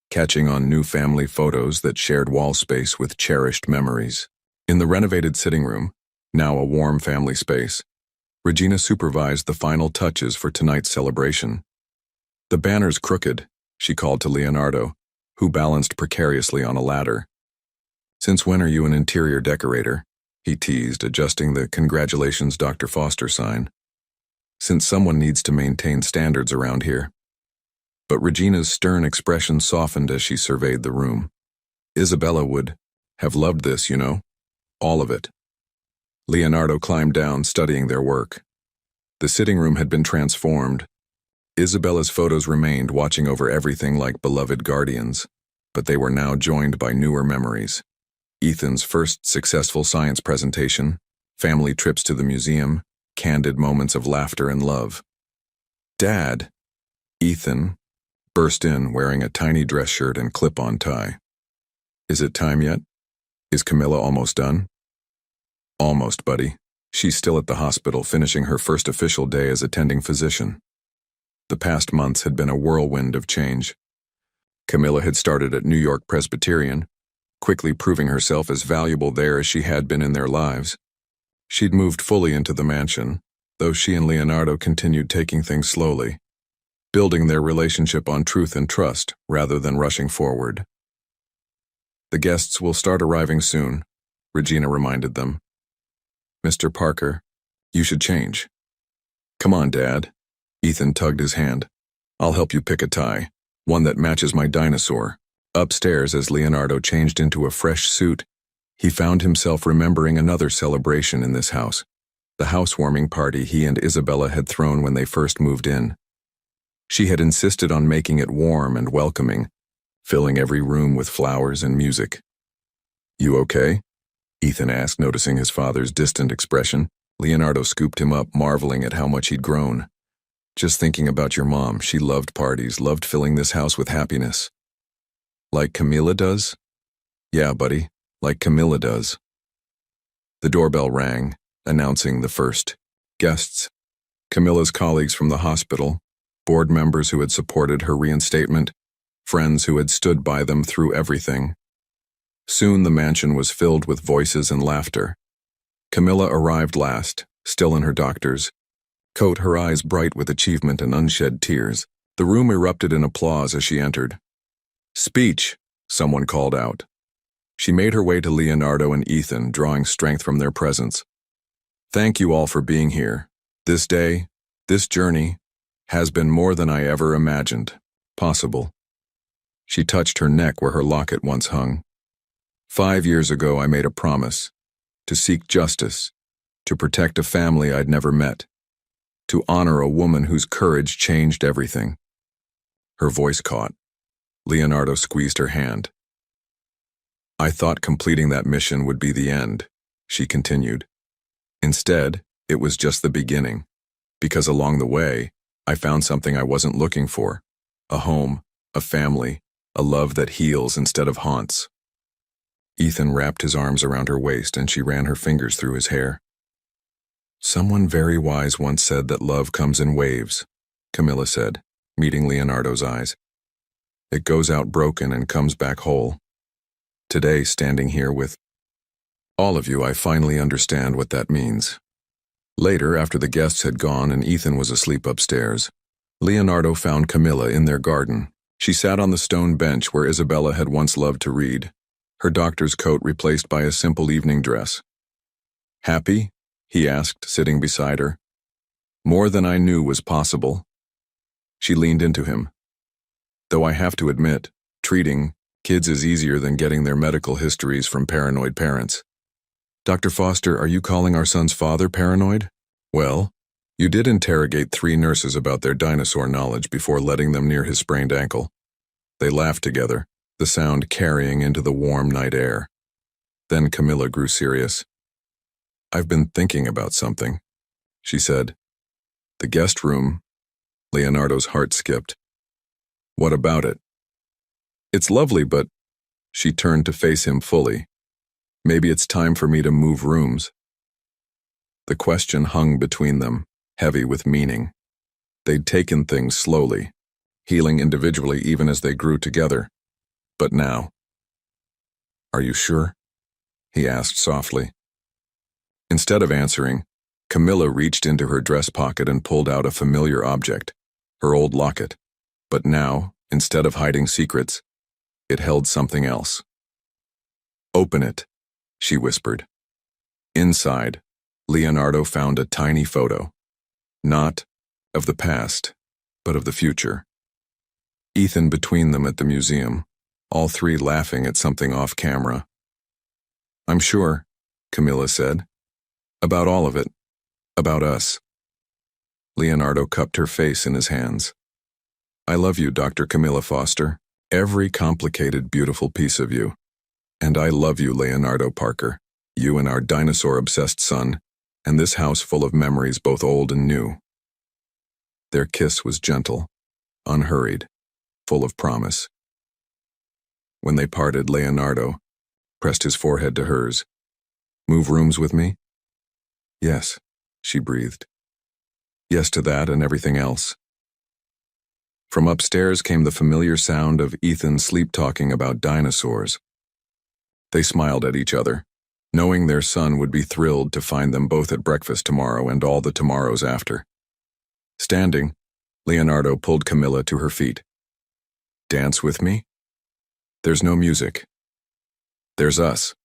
catching on new family photos that shared wall space with cherished memories. In the renovated sitting room, now a warm family space, Regina supervised the final touches for tonight's celebration. The banner's crooked, she called to Leonardo, who balanced precariously on a ladder. Since when are you an interior decorator? He teased, adjusting the Congratulations Dr. Foster sign. Since someone needs to maintain standards around here. But Regina's stern expression softened as she surveyed the room. Isabella would have loved this, you know. All of it. Leonardo climbed down, studying their work. The sitting room had been transformed. Isabella's photos remained, watching over everything like beloved guardians, but they were now joined by newer memories. Ethan's first successful science presentation, family trips to the museum, candid moments of laughter and love. Dad, Ethan, burst in wearing a tiny dress shirt and clip-on tie. Is it time yet? Is Camilla almost done? Almost, buddy. She's still at the hospital, finishing her first official day as attending physician. The past months had been a whirlwind of change. Camilla had started at New York Presbyterian, quickly proving herself as valuable there as she had been in their lives. She'd moved fully into the mansion, though she and Leonardo continued taking things slowly. building their relationship on truth and trust rather than rushing forward. "The guests will start arriving soon," Regina reminded them. "Mr. Parker, you should change." "Come on, Dad." Ethan tugged his hand. "I'll help you pick a tie, one that matches my dinosaur." Upstairs, as Leonardo changed into a fresh suit, he found himself remembering another celebration in this house, the housewarming party he and Isabella had thrown when they first moved in. She had insisted on making it warm and welcoming, filling every room with flowers and music. "You okay?" Ethan asked, noticing his father's distant expression. Leonardo scooped him up, marveling at how much he'd grown. "Just thinking about your mom. She loved parties, loved filling this house with happiness." "Like Camilla does?" "Yeah, buddy, like Camilla does." The doorbell rang, announcing the first guests. Camilla's colleagues from the hospital, board members who had supported her reinstatement, friends who had stood by them through everything. Soon the mansion was filled with voices and laughter. Camilla arrived last, still in her doctor's coat, her eyes bright with achievement and unshed tears. The room erupted in applause as she entered. "Speech," someone called out. She made her way to Leonardo and Ethan, drawing strength from their presence. "Thank you all for being here. This day, this journey, has been more than I ever imagined possible." She touched her neck where her locket once hung. 5 years ago I made a promise, to seek justice, to protect a family I'd never met, to honor a woman whose courage changed everything." Her voice caught. Leonardo squeezed her hand. "I thought completing that mission would be the end," she continued. "Instead, it was just the beginning, because along the way, I found something I wasn't looking for, a home, a family, a love that heals instead of haunts." Ethan wrapped his arms around her waist and she ran her fingers through his hair. "Someone very wise once said that love comes in waves," Camilla said, meeting Leonardo's eyes. "It goes out broken and comes back whole. Today, standing here with all of you, I finally understand what that means." Later, after the guests had gone and Ethan was asleep upstairs, Leonardo found Camilla in their garden. She sat on the stone bench where Isabella had once loved to read, her doctor's coat replaced by a simple evening dress. "Happy?" he asked, sitting beside her. "More than I knew was possible." She leaned into him. "Though I have to admit, treating kids is easier than getting their medical histories from paranoid parents." "Dr. Foster, are you calling our son's father paranoid?" "Well, you did interrogate 3 nurses about their dinosaur knowledge before letting them near his sprained ankle." They laughed together, the sound carrying into the warm night air. Then Camilla grew serious. "I've been thinking about something," she said. "The guest room." Leonardo's heart skipped. "What about it?" "It's lovely, but..." She turned to face him fully. "Maybe it's time for me to move rooms." The question hung between them, heavy with meaning. They'd taken things slowly, healing individually even as they grew together. But now... "Are you sure?" he asked softly. Instead of answering, Camilla reached into her dress pocket and pulled out a familiar object, her old locket. But now, instead of hiding secrets, it held something else. "Open it," she whispered. Inside, Leonardo found a tiny photo. Not of the past, but of the future. Ethan between them at the museum, all 3 laughing at something off camera. "I'm sure," Camilla said. "About all of it. About us." Leonardo cupped her face in his hands. "I love you, Dr. Camilla Foster. Every complicated, beautiful piece of you. And I love you, Leonardo Parker. You and our dinosaur-obsessed son, and this house full of memories both old and new." Their kiss was gentle, unhurried, full of promise. When they parted, Leonardo pressed his forehead to hers. "Move rooms with me?" "Yes," she breathed. "Yes to that and everything else." From upstairs came the familiar sound of Ethan sleep-talking about dinosaurs. They smiled at each other, knowing their son would be thrilled to find them both at breakfast tomorrow and all the tomorrows after. Standing, Leonardo pulled Camilla to her feet. Dance with me? There's no music. There's us.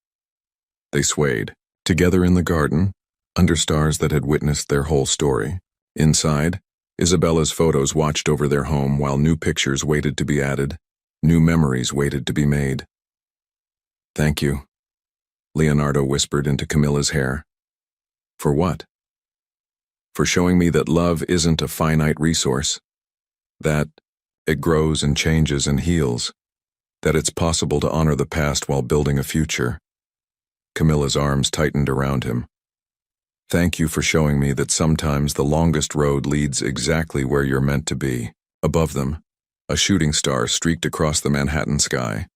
They swayed, together in the garden, under stars that had witnessed their whole story. Inside, Isabella's photos watched over their home while new pictures waited to be added, new memories waited to be made. Thank you, Leonardo whispered into Camilla's hair. For what? For showing me that love isn't a finite resource, that it grows and changes and heals, that it's possible to honor the past while building a future. Camilla's arms tightened around him. Thank you for showing me that sometimes the longest road leads exactly where you're meant to be. Above them, a shooting star streaked across the Manhattan sky.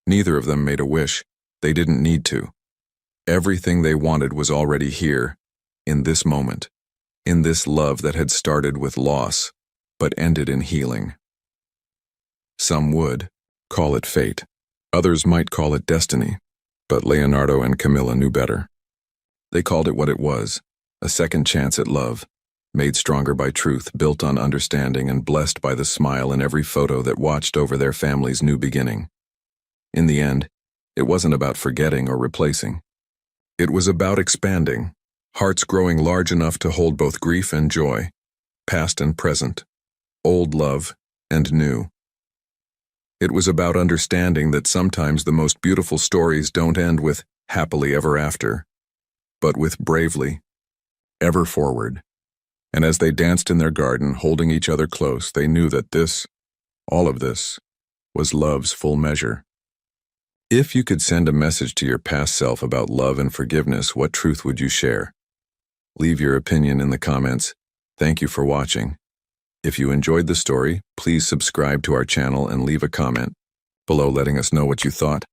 Neither of them made a wish. They didn't need to. Everything they wanted was already here, in this moment, in this love that had started with loss, but ended in healing. Some would call it fate. Others might call it destiny, but Leonardo and Camilla knew better. They called it what it was, a second chance at love, made stronger by truth, built on understanding, and blessed by the smile in every photo that watched over their family's new beginning. In the end, it wasn't about forgetting or replacing. It was about expanding, hearts growing large enough to hold both grief and joy, past and present, old love and new. It was about understanding that sometimes the most beautiful stories don't end with happily ever after, but with bravely, ever forward. And as they danced in their garden, holding each other close, they knew that this, all of this, was love's full measure. If you could send a message to your past self about love and forgiveness, what truth would you share? Leave your opinion in the comments. Thank you for watching. If you enjoyed the story, please subscribe to our channel and leave a comment below letting us know what you thought.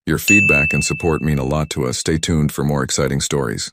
Your feedback and support mean a lot to us. Stay tuned for more exciting stories.